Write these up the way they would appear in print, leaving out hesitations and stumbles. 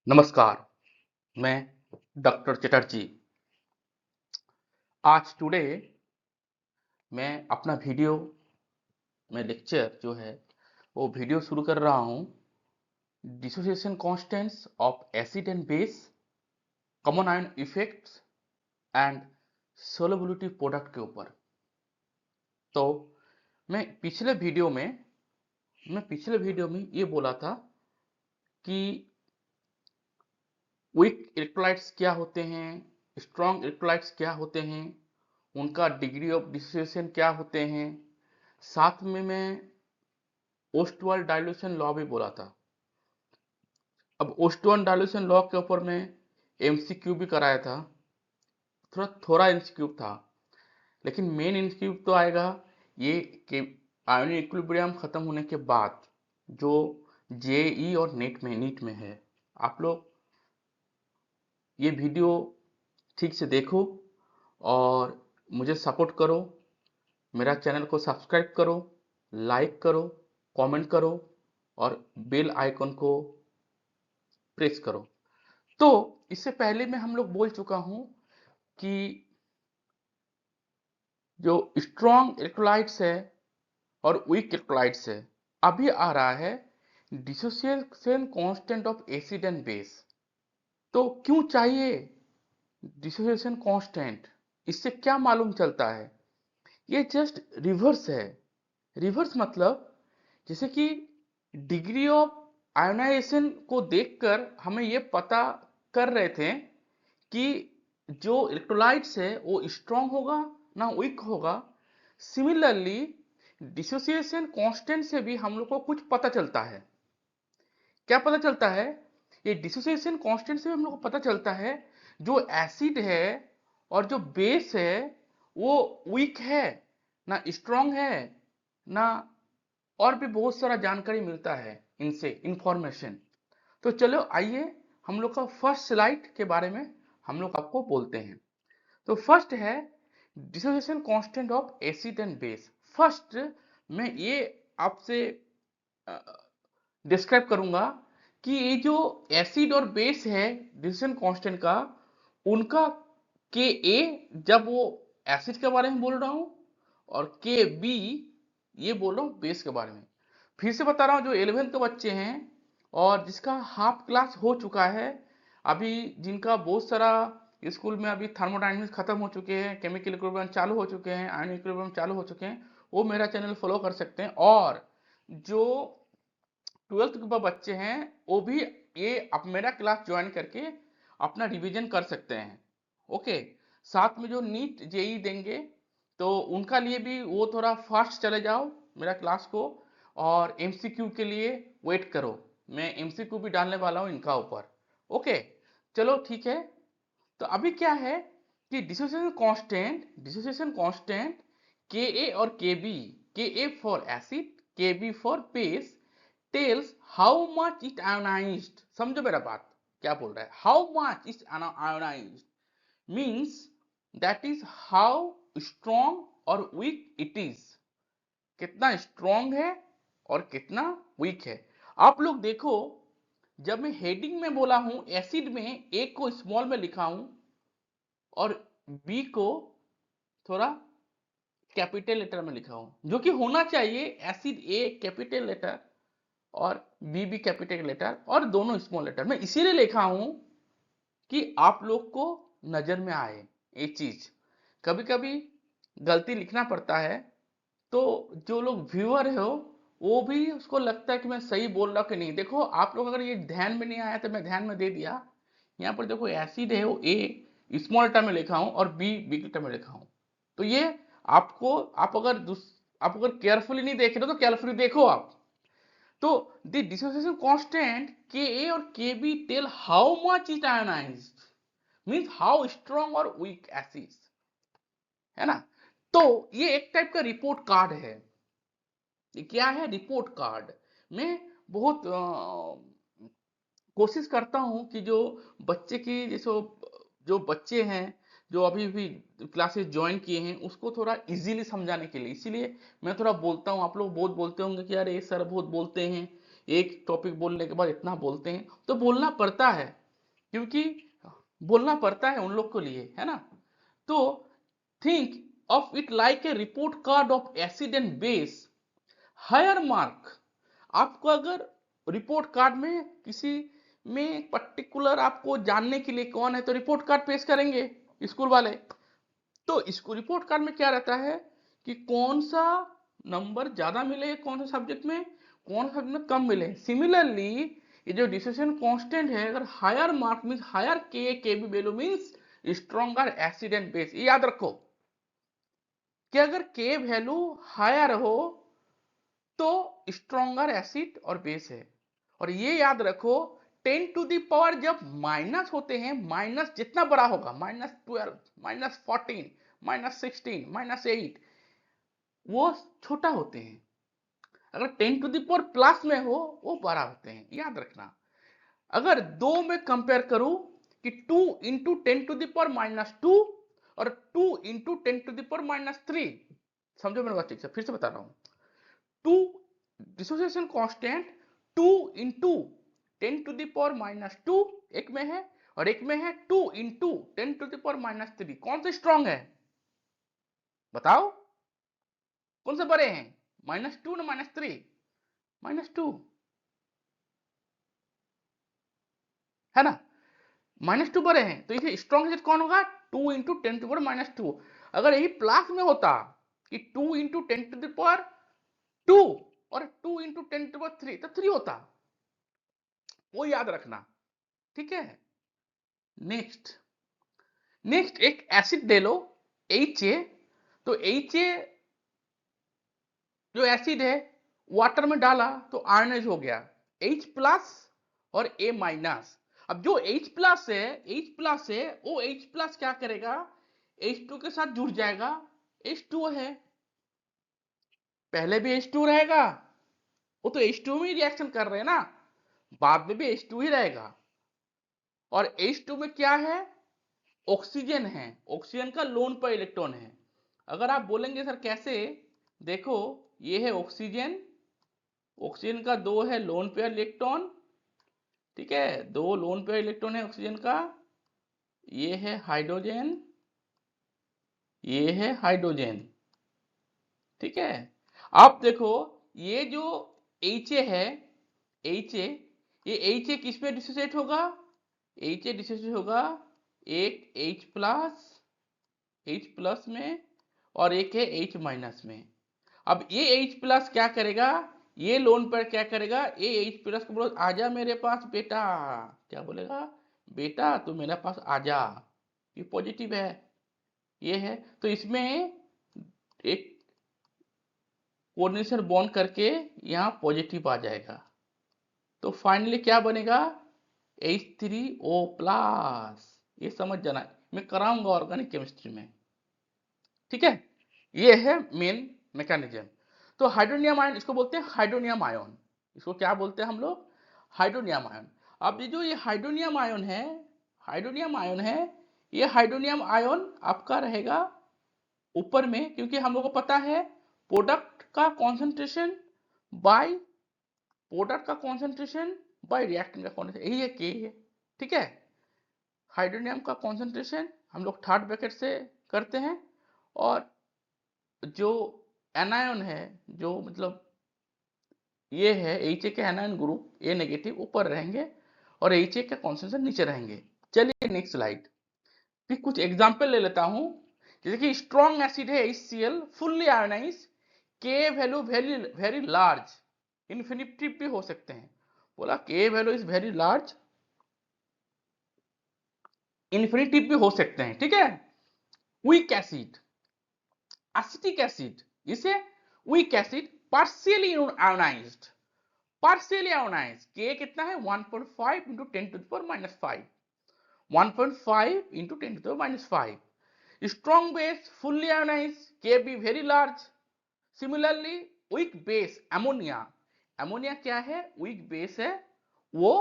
नमस्कार, मैं डॉक्टर चटर्जी। आज टुडे मैं अपना वीडियो में लेक्चर जो है वो वीडियो शुरू कर रहा हूँ dissociation constants of acid and base, common ion effects and solubility product के ऊपर। तो मैं पिछले वीडियो में ये बोला था कि वीक इलेक्ट्रोलाइट्स क्या होते हैं, स्ट्रॉन्ग इलेक्ट्रोलाइट्स क्या होते हैं, उनका डिग्री ऑफ डिसोसिएशन क्या होते हैं। साथ में मैं ओस्टवाल्ड डाइल्यूशन लॉ भी बोला था। अब ओस्टवाल्ड डाइल्यूशन लॉ के ऊपर मैं एमसीक्यू भी कराया था। थोड़ा एमसीक्यू था, लेकिन मेन एमसीक्यू तो आएगा ये कि आयोनिक इक्विलिब्रियम खत्म होने के बाद जो जेई और नीट में है। आप लोग ये वीडियो ठीक से देखो और मुझे सपोर्ट करो। मेरा चैनल को सब्सक्राइब करो, लाइक करो, कमेंट करो और बेल आइकन को प्रेस करो। तो इससे पहले मैं हम लोग बोल चुका हूं कि जो स्ट्रॉन्ग इलेक्ट्रोलाइट्स है और वीक इलेक्ट्रोलाइट्स है, अभी आ रहा है dissociation constant of acid and base. तो क्यों चाहिए डिसोसिएशन कांस्टेंट? इससे क्या मालूम चलता है? ये जस्ट रिवर्स है। रिवर्स मतलब जैसे कि डिग्री ऑफ आयोनाइजेशन को देखकर हमें ये पता कर रहे थे कि जो इलेक्ट्रोलाइट्स है वो स्ट्रांग होगा ना वीक होगा। सिमिलरली डिसोसिएशन कांस्टेंट से भी हम लोग को कुछ पता चलता है। क्या पता चलता है? ये डिसोसिएशन कांस्टेंट से भी हम लोग को पता चलता है जो एसिड है और जो बेस है वो वीक है ना स्ट्रांग है ना, और भी बहुत सारा जानकारी मिलता है इनसे इंफॉर्मेशन। तो चलो आइए हम लोग का फर्स्ट स्लाइड के बारे में हम लोग आपको बोलते हैं। तो फर्स्ट है dissociation constant of acid and base. First मैं ये आपसे डिस्क्राइब करूंगा कि ये जो एसिड और बेस है डिसोसिएशन कांस्टेंट का, उनका के ए जब वो एसिड के बारे में बोल रहा हूं और के बी ये बोल रहा हूं बेस के बारे में। फिर से बता रहा हूं, जो 11th के बच्चे हैं और जिसका हाफ क्लास हो चुका है, अभी जिनका बहुत सारा स्कूल में अभी थर्मोडायनेमिक्स खत्म हो चुके हैं, केमिकल इक्विलिब्रियम चालू हो चुके हैं, आयन इक्विलिब्रियम चालू हो चुके हैं, वो मेरा चैनल फॉलो कर सकते हैं। और जो 12th के बच्चे हैं वो भी ये अब मेरा क्लास ज्वाइन करके अपना रिवीजन कर सकते हैं। ओके, साथ में जो नीट जेई देंगे तो उनका लिए भी वो थोड़ा फास्ट चले जाओ मेरा क्लास को, और एमसीक्यू के लिए वेट करो। मैं एमसीक्यू भी डालने वाला हूँ इनका ऊपर। ओके, चलो ठीक है। तो अभी क्या है कि डिसोसिएशन कांस्टेंट के ए और K B, K A for acid, K B for base, tells how much it ionized. समझो मेरा बात क्या बोल रहा है। How much is ionized means that is how strong और वीक इट इज। कितना स्ट्रॉन्ग है और कितना वीक है। आप लोग देखो, जब मैं हेडिंग में बोला हूं एसिड में ए को स्मॉल में लिखा हूं और बी को थोड़ा कैपिटल लेटर में लिखा हूं, जो कि होना चाहिए एसिड ए कैपिटल लेटर और बी भी कैपिटल लेटर और दोनों स्मॉल लेटर में। इसीलिए लिखा हूं कि आप लोग को नजर में आए ये चीज। कभी कभी गलती लिखना पड़ता है, तो जो लोग व्यूअर हो वो भी उसको लगता है कि मैं सही बोल रहा हूं कि नहीं। देखो आप लोग अगर ये ध्यान में नहीं आया तो मैं ध्यान में दे दिया। यहाँ पर देखो एसिड है वो ए स्मॉल लेटर में लिखा हूं और बी बिग लेटर में लिखा हूं। तो ये आपको, आप अगर केयरफुली नहीं देख रहे हो तो केयरफुली देखो आप। तो the dissociation constant K A और K B tell how much it ionized, means how strong और वीक एसिड है ना। तो ये एक टाइप का रिपोर्ट कार्ड है। ये क्या है? Report card. मैं बहुत कोशिश करता हूं कि जो बच्चे की जैसे जो बच्चे हैं जो अभी भी क्लासेस ज्वाइन किए हैं उसको थोड़ा इजीली समझाने के लिए, इसीलिए मैं थोड़ा बोलता हूं। आप लोग बहुत बोलते होंगे कि यार ये सर बहुत बोलते हैं, एक टॉपिक बोलने के बाद इतना बोलते हैं, तो बोलना पड़ता है, क्योंकि बोलना पड़ता है उन लोग के लिए, है ना। तो think of it like a report card of acid and base, higher mark. आपको अगर रिपोर्ट कार्ड में किसी में पर्टिकुलर आपको जानने के लिए कौन है, तो रिपोर्ट कार्ड पेश करेंगे स्कूल वाले। तो इसको रिपोर्ट कार्ड में क्या रहता है कि कौन सा नंबर ज्यादा मिले, कौन सा सब्जेक्ट में, कौन सा सब्जेक्ट में कम मिले। सिमिलरली ये जो डिसीजन कांस्टेंट है, अगर higher mark means higher K B value means stronger acid and base. ये याद रखो कि अगर के वैल्यू हायर हो तो स्ट्रॉन्गर एसिड और बेस है। और ये याद रखो 10 टू द पावर जब माइनस होते हैं, माइनस जितना बड़ा होगा, -12, -14, -16, -8, वो छोटा होते हैं। अगर 10 टू द पावर प्लस में हो वो बड़ा होते हैं, याद रखना। अगर दो में कंपेयर करूं कि 2 इंटू 10 टू द पावर -2 और 2 इंटू 10 टू द पावर -3, समझो मेरे बात ठीक से, फिर से बता रहा हूं। 2 dissociation constant 2 into 10 to the power -2 एक में है, और एक में है 2 इंटू 10 टू द पावर -3। कौन सा स्ट्रॉन्ग है बताओ, कौन से बड़े हैं, -2 ना -3? -2 है ना, -2 बड़े हैं, तो इसे स्ट्रॉन्ग कौन होगा, 2 इंटू 10 टू पावर -2। अगर यही प्लस में होता कि 2 इंटू 10 टू द पावर 2 और 2 इंटू 10 टू पावर 3, तो 3 होता, वो याद रखना, ठीक है। नेक्स्ट नेक्स्ट एक एसिड ले लो HA। तो HA जो एसिड है वाटर में डाला तो आयनाइज हो गया, H प्लस और A माइनस। अब जो H प्लस है वो H प्लस क्या करेगा, H2 के साथ जुड़ जाएगा, H2 है, पहले भी H2 रहेगा, वो तो H2 में रिएक्शन कर रहे हैं ना, बाद में भी H2 ही रहेगा। और H2 में क्या है, ऑक्सीजन है, ऑक्सीजन का लोन पर इलेक्ट्रॉन है। अगर आप बोलेंगे सर कैसे, देखो ये है ऑक्सीजन, ऑक्सीजन का 2 है लोन पेयर इलेक्ट्रॉन, ठीक है, 2 लोन पेयर इलेक्ट्रॉन है ऑक्सीजन का। ये है हाइड्रोजन, ये है हाइड्रोजन, ठीक है। आप देखो ये जो HA है, HA, ये HA किस में डिसोसिएट होगा, HA डिसोसिएट होगा एक H प्लस में और एक है H माइनस में। अब ये H प्लस क्या करेगा, ये लोन पर क्या करेगा, ये H प्लस को बोलो आजा मेरे पास बेटा, क्या बोलेगा, बेटा तू मेरे पास आजा, ये पॉजिटिव है, ये है। तो इसमें एक कोऑर्डिनेशन बॉन्ड करके यहाँ पॉजिटिव आ जाएगा, तो फाइनली क्या बनेगा, H3O प्लस। ये समझ जाना, मैं कराऊंगा ऑर्गेनिक केमिस्ट्री में, ठीक है। ये है मेन मैकेनिज्म। तो हाइड्रोनियम आयन इसको बोलते हैं, हाइड्रोनियम आयन, इसको क्या बोलते हैं हम लोग, हाइड्रोनियम आयन। अब ये जो ये हाइड्रोनियम आयन है, हाइड्रोनियम आयन है, ये हाइड्रोनियम आयन आपका रहेगा ऊपर में, क्योंकि हम लोग को पता है प्रोडक्ट का कॉन्सेंट्रेशन बाय रिएक्टेंट का कॉन्सेंट्रेशन, यही है के है, ठीक है। हाइड्रोनियम का कॉन्सेंट्रेशन हम लोग थर्ड ब्रैकेट से करते हैं, और जो एनायन है, जो मतलब ये है HA के एनायन ग्रुप A नेगेटिव ऊपर रहेंगे और HA का कॉन्सेंट्रेशन नीचे रहेंगे। चलिए नेक्स्ट स्लाइड, फिर कुछ एग्जांपल ले लेता हूं। जैसे कि स्ट्रॉन्ग एसिड है HCl fully ionize, K value very very large, infinitive भी हो सकते हैं, बोला K value is very large, infinitive भी हो सकते हैं, ठीक है। वीक एसिड, एसिटिक एसिड, इसे weak acid partially ionized, partially ionized, K कितना है 1.5 into 10 to the power -5, 1.5 into 10 to the power -5। Strong base fully ionized, K B very large. Similarly weak base ammonia, ammonia क्या है, weak base है, वो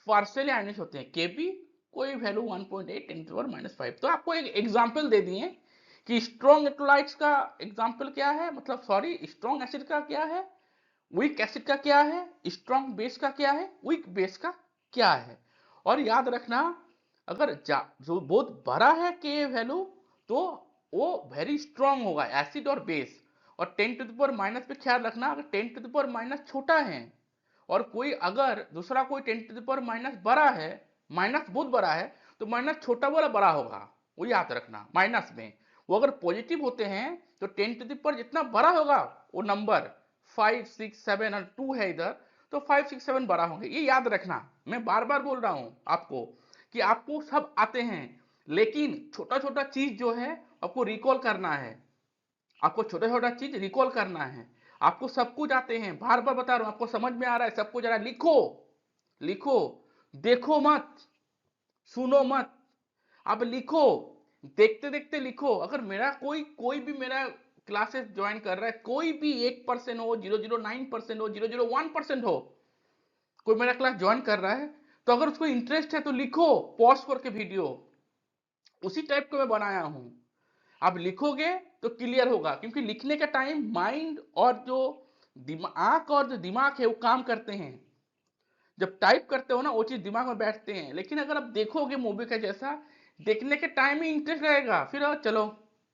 partially ionised होते हैं, के B कोई वैल्यू 1.8 10 टू द पावर -5। तो आपको एक एग्जांपल दे दिए कि स्ट्रॉन्ग इलेक्ट्रोलाइट्स का एग्जांपल क्या है, मतलब सॉरी स्ट्रॉन्ग एसिड का क्या है, वीक एसिड का क्या है, स्ट्रॉन्ग बेस का क्या है, वीक बेस का क्या है। और याद रखना, अगर जो बहुत बड़ा है के वैल्यू तो वो वेरी स्ट्रॉन्ग होगा, एसिड और बेस। और 10 टू द पावर माइनस पे ख्याल रखना, अगर 10 टू द पावर माइनस छोटा है और कोई अगर दूसरा कोई 10 टू द पावर माइनस बड़ा है, माइनस बहुत बड़ा है, तो माइनस छोटा वाला बड़ा होगा, वो याद रखना। माइनस में वो अगर पॉजिटिव होते हैं तो 10 टू द पावर जितना बड़ा होगा वो नंबर 5 6 7 और 2 है इधर, तो 5 6 7 बड़ा होंगे, ये याद रखना। मैं बार बार बोल रहा हूं आपको कि आपको सब आते हैं, लेकिन छोटा छोटा चीज जो है आपको रिकॉल करना है, आपको छोटा छोटा चीज रिकॉल करना है। आपको सब कुछ आते हैं, बार बार बता रहा हूं, आपको समझ में आ रहा है, सब कुछ आ रहा है, लिखो लिखो, देखो मत, सुनो मत, अब लिखो, देखते देखते लिखो। अगर मेरा कोई कोई भी मेरा क्लासेस ज्वाइन कर रहा है, कोई भी 1% हो, 009% हो, 001% हो, कोई मेरा क्लास ज्वाइन कर रहा है, तो अगर उसको इंटरेस्ट है तो लिखो, पॉज करके वीडियो, उसी टाइप का मैं बनाया हूं। आप लिखोगे तो क्लियर होगा, क्योंकि लिखने का टाइम माइंड और जो आंख और जो दिमाग है वो काम करते हैं। जब टाइप करते हो ना वो चीज दिमाग में बैठते हैं, लेकिन अगर आप देखोगे मूवी का जैसा, देखने के टाइम में इंटरेस्ट रहेगा, फिर चलो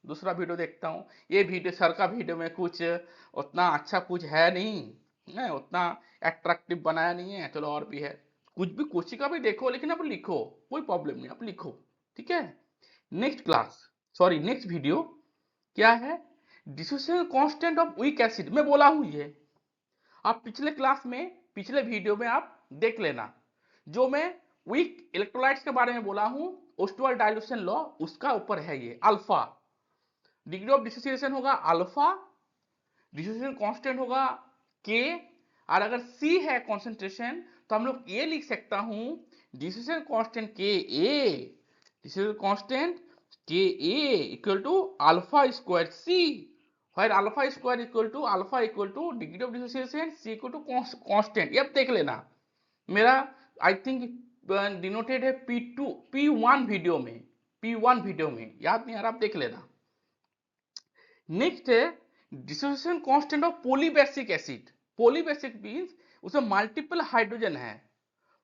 दूसरा वीडियो देखता हूँ, ये वीडियो सर का वीडियो में कुछ उतना अच्छा कुछ है नहीं है, उतना अट्रैक्टिव बनाया नहीं है, चलो और भी है, कुछ भी कोची का भी देखो, लेकिन आप लिखो, कोई प्रॉब्लम नहीं, आप लिखो, ठीक है। Next class, sorry next video क्या है, dissociation constant of weak acid में बोला हूं ये, आप पिछले क्लास में, पिछले वीडियो में आप देख लेना, जो मैं वीक इलेक्ट्रोलाइट्स के बारे में बोला हूं, ओस्टोअल डाइल्यूशन लॉ, उसका ऊपर है ये। अल्फा डिग्री ऑफ डिसोसिएशन होगा अल्फा, डिसोसिएशन कांस्टेंट होगा के, और अगर सी है कंसंट्रेशन तो हम लोग ये लिख सकता हूं, dissociation constant K A, dissociation constant K A equal to alpha square C, where alpha square equal to alpha equal to degree of dissociation, c equal to constant। ये अब देख लेना, मेरा आई थिंक डिनोटेड है P2 P1 video में, P1 video में, याद नहीं आ रहा, आप देख लेना। नेक्स्ट है dissociation constant of polybasic acid. Polybasic means उसमें मल्टीपल हाइड्रोजन है,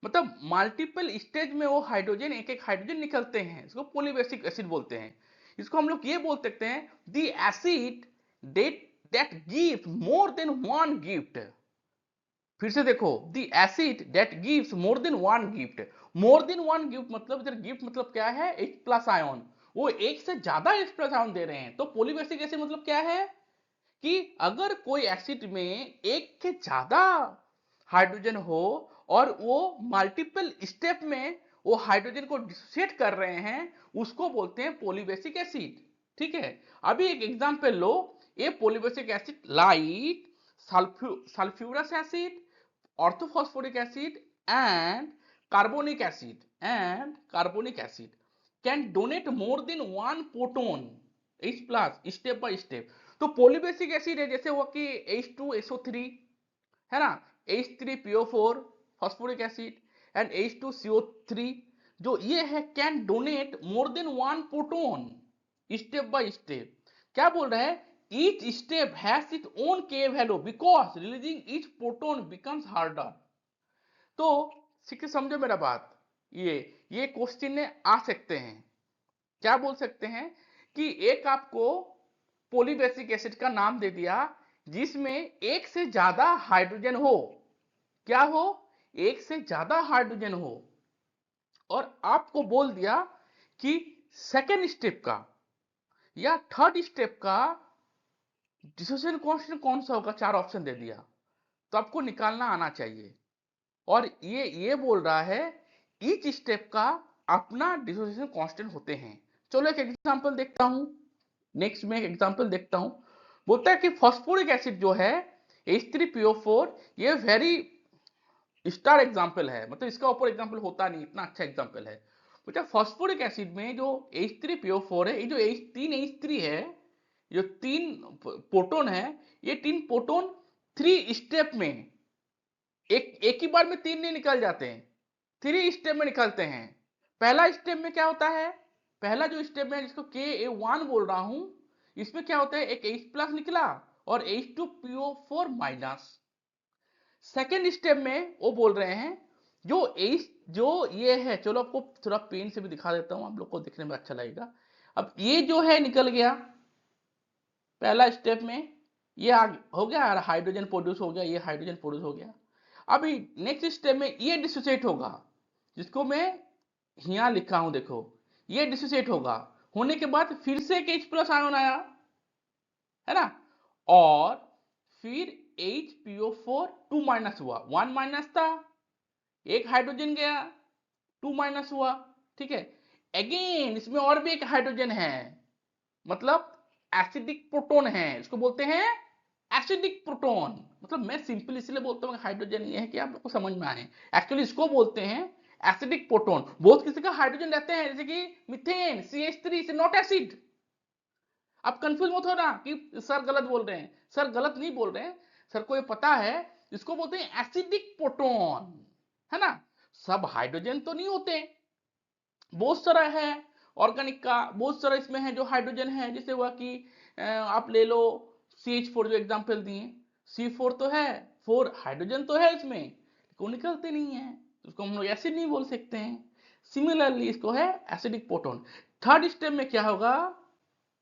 मतलब मल्टीपल स्टेज में वो हाइड्रोजन, एक एक हाइड्रोजन निकलते हैं, इसको पॉलीबेसिक एसिड बोलते हैं। इसको हम लोग ये बोल सकते हैं the acid that gives more than one gift. फिर से देखो, the acid that gives more than one gift. More than one gift मतलब इधर गिफ्ट मतलब क्या है, H प्लस आयन, वो एक से ज्यादा H प्लस आयन दे रहे हैं। तो पॉलीबेसिक एसिड मतलब क्या है कि अगर कोई एसिड में एक के ज्यादा हाइड्रोजन हो और वो मल्टीपल स्टेप में वो हाइड्रोजन को डिसोसिएट कर रहे हैं, उसको बोलते हैं पॉलीबेसिक एसिड, ठीक है। अभी एक एग्जांपल लो, ये polybasic acid like sulphurous acid, orthophosphoric acid and carbonic acid can donate more than one proton H plus step by step. तो पॉलीबेसिक एसिड है जैसे वो कि H2SO3 है ना, H3PO4 phosphoric acid and H2CO3, जो ये है can donate more than one proton step by step. क्या बोल रहा है, each step has its own K value because releasing each proton becomes harder। तो ठीक है, समझो मेरा बात, ये क्वेश्चन में आ सकते हैं, क्या बोल सकते हैं कि एक आपको पॉलीबेसिक एसिड का नाम दे दिया जिसमें एक से ज्यादा हाइड्रोजन हो, क्या हो, एक से ज्यादा हाइड्रोजन हो, और आपको बोल दिया कि सेकेंड स्टेप का या थर्ड स्टेप का डिसोसिएशन कांस्टेंट कौन सा होगा, चार ऑप्शन दे दिया, तो आपको निकालना आना चाहिए। और ये बोल रहा है ईच स्टेप का अपना डिसोसिएशन कांस्टेंट होते हैं। चलो एक एग्जांपल देखता हूं, नेक्स्ट में एक एग्जांपल देखता हूं। बोलता है कि फास्फोरिक एसिड जो है H3PO4, ये वेरी स्टार एग्जांपल है, मतलब इसका ऊपर एग्जांपल होता नहीं, इतना अच्छा एग्जांपल है। बोलता है फास्फोरिक एसिड में जो H3PO4 है, ये जो H3 है, जो तीन प्रोटॉन है, ये तीन प्रोटॉन थ्री स्टेप में, एक ही बार में तीन नहीं निकल जाते हैं, थ्री स्टेप में निकलते हैं। पहला स्टेप में क्या होता है, पहला जो स्टेप में जिसको Ka1 बोल रहा हूं, इसमें क्या होता है, एक H प्लस निकला और H2PO4 माइनस, सेकेंड स्टेप में वो बोल रहे हैं जो ये है, चलो आपको थोड़ा पेन से भी दिखा देता हूं, आप लोग को दिखने में अच्छा लगेगा। अब ये जो है निकल गया पहला स्टेप में, ये हो गया, हाइड्रोजन प्रोड्यूस हो गया, ये हाइड्रोजन प्रोड्यूस हो गया। अभी नेक्स्ट स्टेप में ये डिसोसिएट होगा, जिसको मैं यहां लिखा हूं, देखो ये डिसोसिएट होगा, होने के बाद फिर से एक H+ आयन आया, है ना, और फिर HPO4 2- हुआ, 1- था, एक हाइड्रोजन गया, 2- हुआ, ठीक है। अगेन इसमें और भी एक हाइड्रोजन है, मतलब एसिडिक प्रोटोन है, इसको बोलते हैं एसिडिक प्रोटोन। मतलब मैं सिंपल इसलिए बोलता हूँ हाइड्रोजन ये है कि आप लोग को समझ में आए, एक्चुअली इसको बोलते हैं एसिडिक प्रोटोन। बहुत किसी का हाइड्रोजन रहते हैं, जैसे कि मीथेन CH3 से नॉट एसिड। आप कंफ्यूज मत हो ना कि सर गलत बोल रहे हैं, सर गलत नहीं बोल रहे हैं, सर को ये पता है, इसको बोलते हैं एसिडिक प्रोटोन, है ना। सब हाइड्रोजन तो नहीं होते, बहुत सारा है ऑर्गेनिक का, बहुत सारा इसमें है जो हाइड्रोजन है, जैसे हुआ कि आप ले लो CH4 जो एग्जांपल दिए, C4 तो है, 4 हाइड्रोजन तो है इसमें, लेकिन वो निकलते नहीं है, तो उसको हम लोग एसिड नहीं बोल सकते हैं। सिमिलरली इसको है एसिडिक प्रोटोन। थर्ड स्टेप में क्या होगा,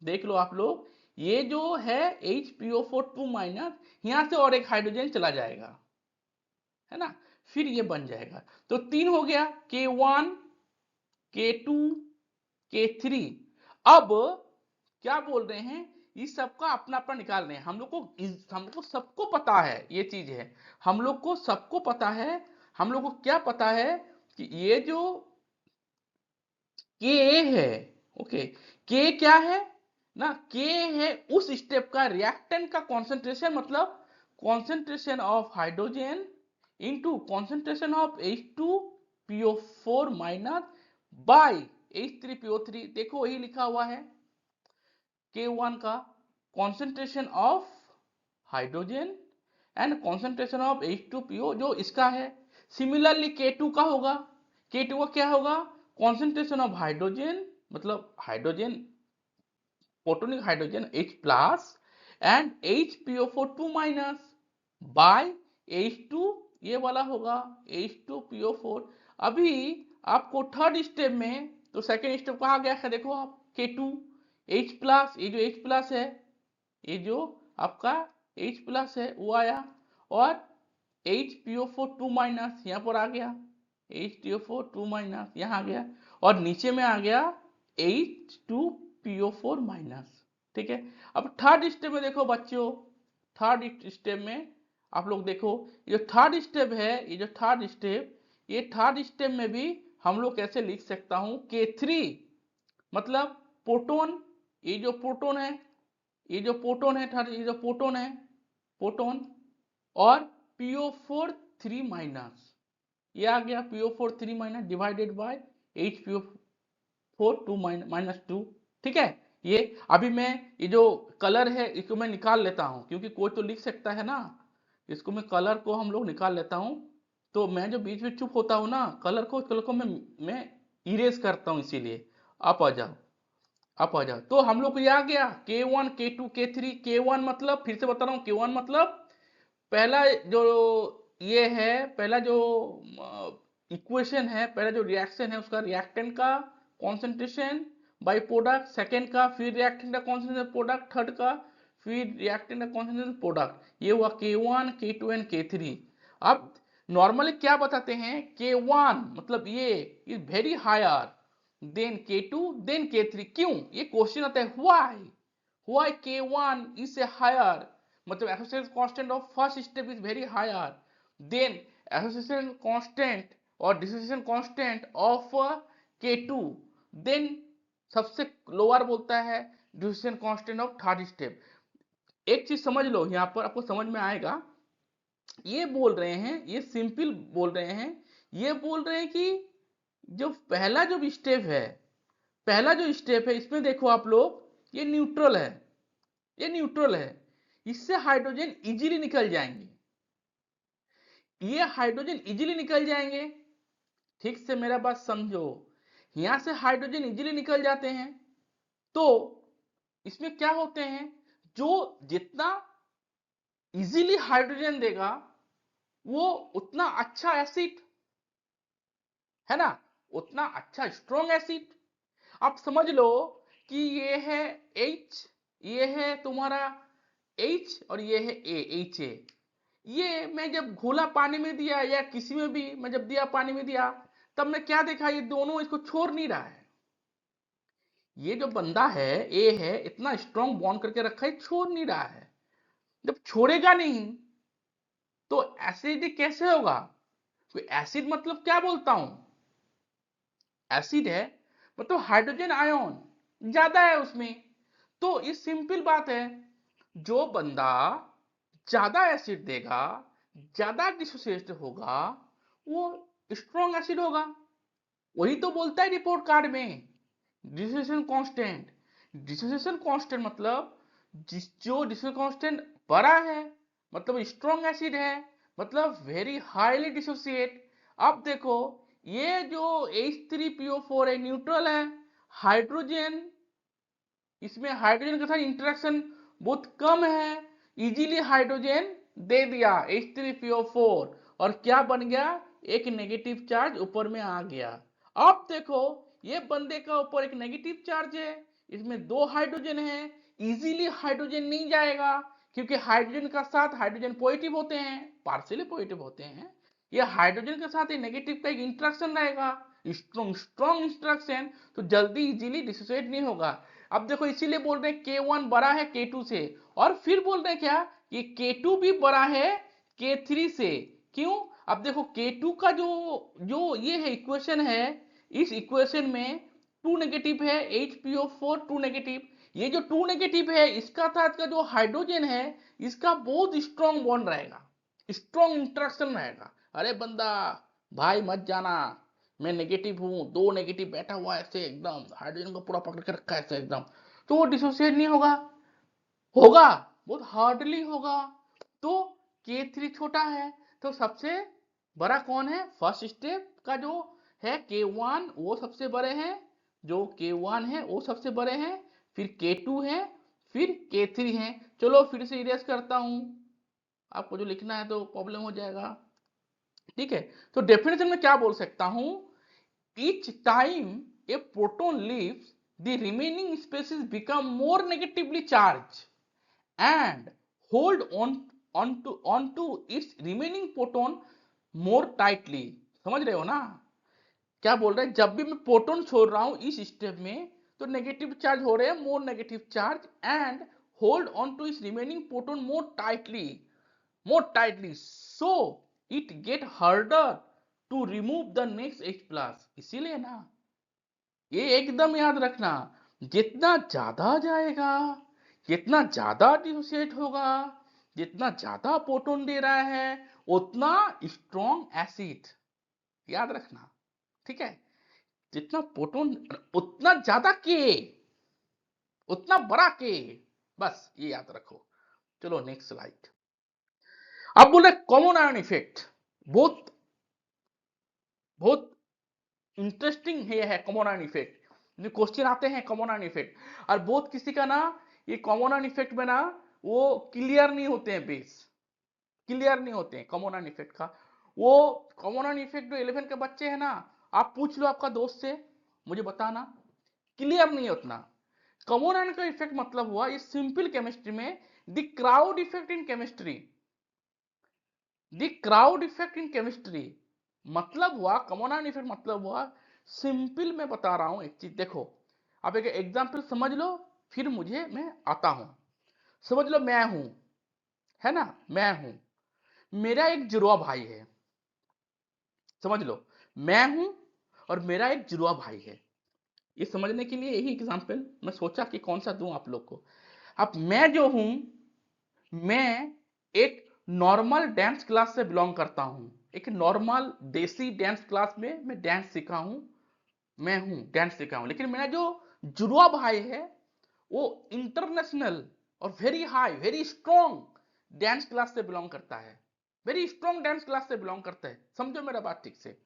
देख लो आप लोग, ये जो है HPO4 2- यहां से और एक हाइड्रोजन चला जाएगा, है ना, फिर ये बन जाएगा। तो 3 हो गया, K1 K2 K3। अब क्या बोल रहे हैं, इस सबका अपना अपना निकाल रहे हैं, हम लोग को सबको पता है, ये चीज है, हम लोग को सबको पता है, हम लोग को क्या पता है कि ये जो K है, ओके, K क्या है ना, K है उस स्टेप का रिएक्टेंट का कॉन्सेंट्रेशन, मतलब concentration of hydrogen into concentration of H2PO4- by H3PO3। देखो वही लिखा हुआ है, K1 का concentration of hydrogen and concentration of H2PO जो इसका है। सिमिलरली K2 का होगा, K2 का क्या होगा, कॉन्सेंट्रेशन ऑफ हाइड्रोजन, मतलब hydrogen, protonic hydrogen H+ and HPO4 2- by H2, ये वाला होगा H2PO4। अभी आपको थर्ड स्टेप में, तो सेकेंड स्टेप कहा गया है, देखो आप K2 H+, ये जो H+ है, ये जो आपका H+ है वो आया, और HPO4 2- यहाँ पर आ गया, HPO4 2- यहाँ आ गया, और नीचे में आ गया H2PO4-, ठीक है। अब थर्ड स्टेप में देखो बच्चों, थर्ड स्टेप में आप लोग देखो, ये जो थर्ड स्टेप है, ये जो थर्ड स्टेप, ये थर्ड स्टेप में भी हम लोग कैसे लिख सकता हूं, K3 मतलब प्रोटोन, ये जो प्रोटोन है, ये जो प्रोटोन है, थर्ड ये जो प्रोटोन है, प्रोटोन, और PO4 3-, ये आ गया PO4 3- डिवाइडेड बाय HPO4 2-, ठीक है। ये अभी मैं ये जो कलर है इसको मैं निकाल लेता हूं, क्योंकि कोई तो लिख सकता है ना, इसको मैं कलर को हम लोग निकाल लेता हूं, तो मैं जो बीच में चुप होता हूं ना, कलर को मैं इरेज करता हूं, इसीलिए आप आ जाओ, आप आ जाओ। तो हम लोग को ये आ गया K1 K2 K3। K1 मतलब, फिर से बता रहा हूं, K1 मतलब पहला जो ये है, पहला जो इक्वेशन है, पहला जो रिएक्शन है, उसका रिएक्टेंट का कॉन्सेंट्रेशन बाय प्रोडक्ट, सेकेंड का फिर रिएक्टेंट का कॉन्सेंट्रेशन प्रोडक्ट, थर्ड का फिर रिएक्टेंट का कॉन्सेंट्रेशन प्रोडक्ट, ये हुआ K1 K2 एंड K3। अब नॉर्मली क्या बताते हैं, K1 मतलब ये is very higher then K2 then K3। क्यों, ये क्वेश्चन आता है, why K1 is a higher, मतलब association constant of first step is very higher then association constant और dissociation constant of K2, then सबसे लोअर बोलता है dissociation constant of third step. एक चीज समझ लो, यहां पर आपको समझ में आएगा, ये बोल रहे हैं, ये सिंपल बोल रहे हैं, ये बोल रहे हैं कि जो पहला जो स्टेप है, पहला जो स्टेप है, इसमें देखो आप लोग, ये न्यूट्रल है, ये न्यूट्रल है, इससे हाइड्रोजन इजीली निकल जाएंगे, ये हाइड्रोजन इजीली निकल जाएंगे, ठीक से मेरा बात समझो, यहां से हाइड्रोजन इजीली निकल जाते हैं। तो इसमें क्या होते हैं, जो जितना इजीली हाइड्रोजन देगा वो उतना अच्छा एसिड है ना, उतना अच्छा स्ट्रॉन्ग एसिड। आप समझ लो कि ये है H, ये है तुम्हारा H और ये है HA। ये मैं जब घोला पानी में दिया या किसी में भी मैं जब दिया पानी में दिया, तब मैं क्या देखा, ये दोनों इसको छोड़ नहीं रहा है। ये जो बंदा है ए है, इतना स्ट्रॉन्ग बॉन्ड करके रखा है, छोड़ नहीं रहा है। जब छोड़ेगा नहीं तो एसिडिक कैसे होगा? तो एसिड मतलब क्या बोलता हूं, एसिड है मतलब हाइड्रोजन आयन ज्यादा है उसमें। तो ये सिंपल बात है, जो बंदा ज्यादा एसिड देगा, ज्यादा डिसोसिएट होगा, वो स्ट्रॉन्ग एसिड होगा। वही तो बोलता है रिपोर्ट कार्ड में, डिसोसिएशन कांस्टेंट। डिसोसिएशन कांस्टेंट मतलब जो डिसोसिएशन कांस्टेंट बड़ा है मतलब स्ट्रॉन्ग एसिड है, मतलब वेरी हाईली डिसोसिएट। अब देखो ये जो H3PO4 है, न्यूट्रल है, हाइड्रोजन, इसमें हाइड्रोजन के साथ इंटरेक्शन बहुत कम है, इजीली हाइड्रोजन दे दिया H3PO4 और क्या बन गया, एक नेगेटिव चार्ज ऊपर में आ गया। अब देखो ये बंदे का ऊपर एक नेगेटिव चार्ज है, इसमें दो हाइड्रोजन है, इजीली हाइड्रोजन नहीं जाएगा क्योंकि हाइड्रोजन का साथ हाइड्रोजन पॉजिटिव होते हैं, पार्शियली पॉजिटिव होते हैं। ये हाइड्रोजन के साथ नेगेटिव का एक इंटरेक्शन रहेगा, स्ट्रॉन्ग स्ट्रॉन्ग इंटरेक्शन, तो जल्दी इजीली डिसोसिएट नहीं होगा। अब देखो इसीलिए बोल रहे हैं K1 बड़ा है K2 से, और फिर बोल रहे हैं क्या, ये K2 भी बड़ा है K3 से। क्यों? अब देखो K2 का जो जो ये है इक्वेशन है, इस इक्वेशन में 2 नेगेटिव है, HPO4 2 नेगेटिव। ये जो 2 नेगेटिव है इसका साथ का जो हाइड्रोजन है, इसका बहुत स्ट्रॉन्ग बॉन्ड रहेगा, स्ट्रॉन्ग इंटरेक्शन रहेगा। अरे बंदा भाई मत जाना, मैं नेगेटिव हूं, दो नेगेटिव बैठा हुआ है ऐसे एकदम, हाइड्रोजन को पूरा पकड़ के रखा है ऐसे एकदम, तो वो डिसोसिएट नहीं होगा, होगा बहुत हार्डली होगा। तो K3 छोटा है, तो सबसे बड़ा कौन है, फर्स्ट स्टेप का जो है K1 वो सबसे बड़े हैं, जो K1 है वो सबसे बड़े हैं, फिर K2 है, फिर K3 है। चलो फिर से इरेज करता हूं, आपको जो लिखना है तो प्रॉब्लम हो जाएगा। ठीक है, तो डेफिनेशन में क्या बोल सकता हूं, each time a proton leaves, the remaining species become more negatively charged and hold onto its remaining proton more tightly। समझ रहे हो ना क्या बोल रहे हैं, जब भी मैं प्रोटॉन छोड़ रहा हूं इस स्टेप में तो नेगेटिव चार्ज हो रहे हैं, more negative charge, and hold on to इस remaining proton more tightly so it get harder to remove the next H+। इसीलिए ना, ये एकदम याद रखना, जितना ज्यादा जाएगा, जितना ज्यादा डिसोसिएट होगा, जितना ज्यादा प्रोटॉन दे रहा है, उतना स्ट्रॉन्ग एसिड, याद रखना। ठीक है, जितना प्रोटॉन उतना ज्यादा के, उतना बड़ा के, बस ये याद रखो। चलो नेक्स्ट स्लाइड। अब बोले कॉमन आयन इफेक्ट, बहुत बहुत इंटरेस्टिंग है कॉमन आयन इफेक्ट, जो क्वेश्चन आते हैं कॉमन आयन इफेक्ट, और बहुत किसी का ना ये कॉमन आयन इफेक्ट में ना वो क्लियर नहीं होते हैं, बेस क्लियर नहीं होते हैं कॉमन आयन इफेक्ट का। वो कॉमन आयन इफेक्ट जो 11 के बच्चे हैं ना, आप पूछ लो आपका दोस्त से, मुझे बताना, क्लियर नहीं है उतना। कॉमन आयन का इफेक्ट मतलब हुआ ये सिंपल केमिस्ट्री में the crowd effect in chemistry, the crowd effect in chemistry मतलब हुआ, कॉमन आयन इफेक्ट मतलब हुआ, सिंपल मैं बता रहा हूं एक चीज, देखो आप एक एग्जांपल समझ लो, फिर मुझे मैं आता हूं। समझ लो मैं हूं, है ना, मैं हूं, मेरा एक जुड़वा भाई है, समझ लो मैं हूं और मेरा एक जुड़वा भाई है। ये समझने के लिए यही एग्जांपल मैं सोचा कि कौन सा दूं आप लोग को। अब मैं जो हूं, मैं एक नॉर्मल डांस क्लास से बिलोंग करता हूं, एक नॉर्मल देसी डांस क्लास में मैं डांस सीखा हूं, मैं हूं डांस सीखा हूं। लेकिन मेरा जो जुड़वा भाई है वो इंटरनेशनल और very high very strong dance class से बिलोंग करता है, वेरी स्ट्रॉन्ग डांस क्लास से बिलोंग करता है, समझो मेरा बात ठीक से।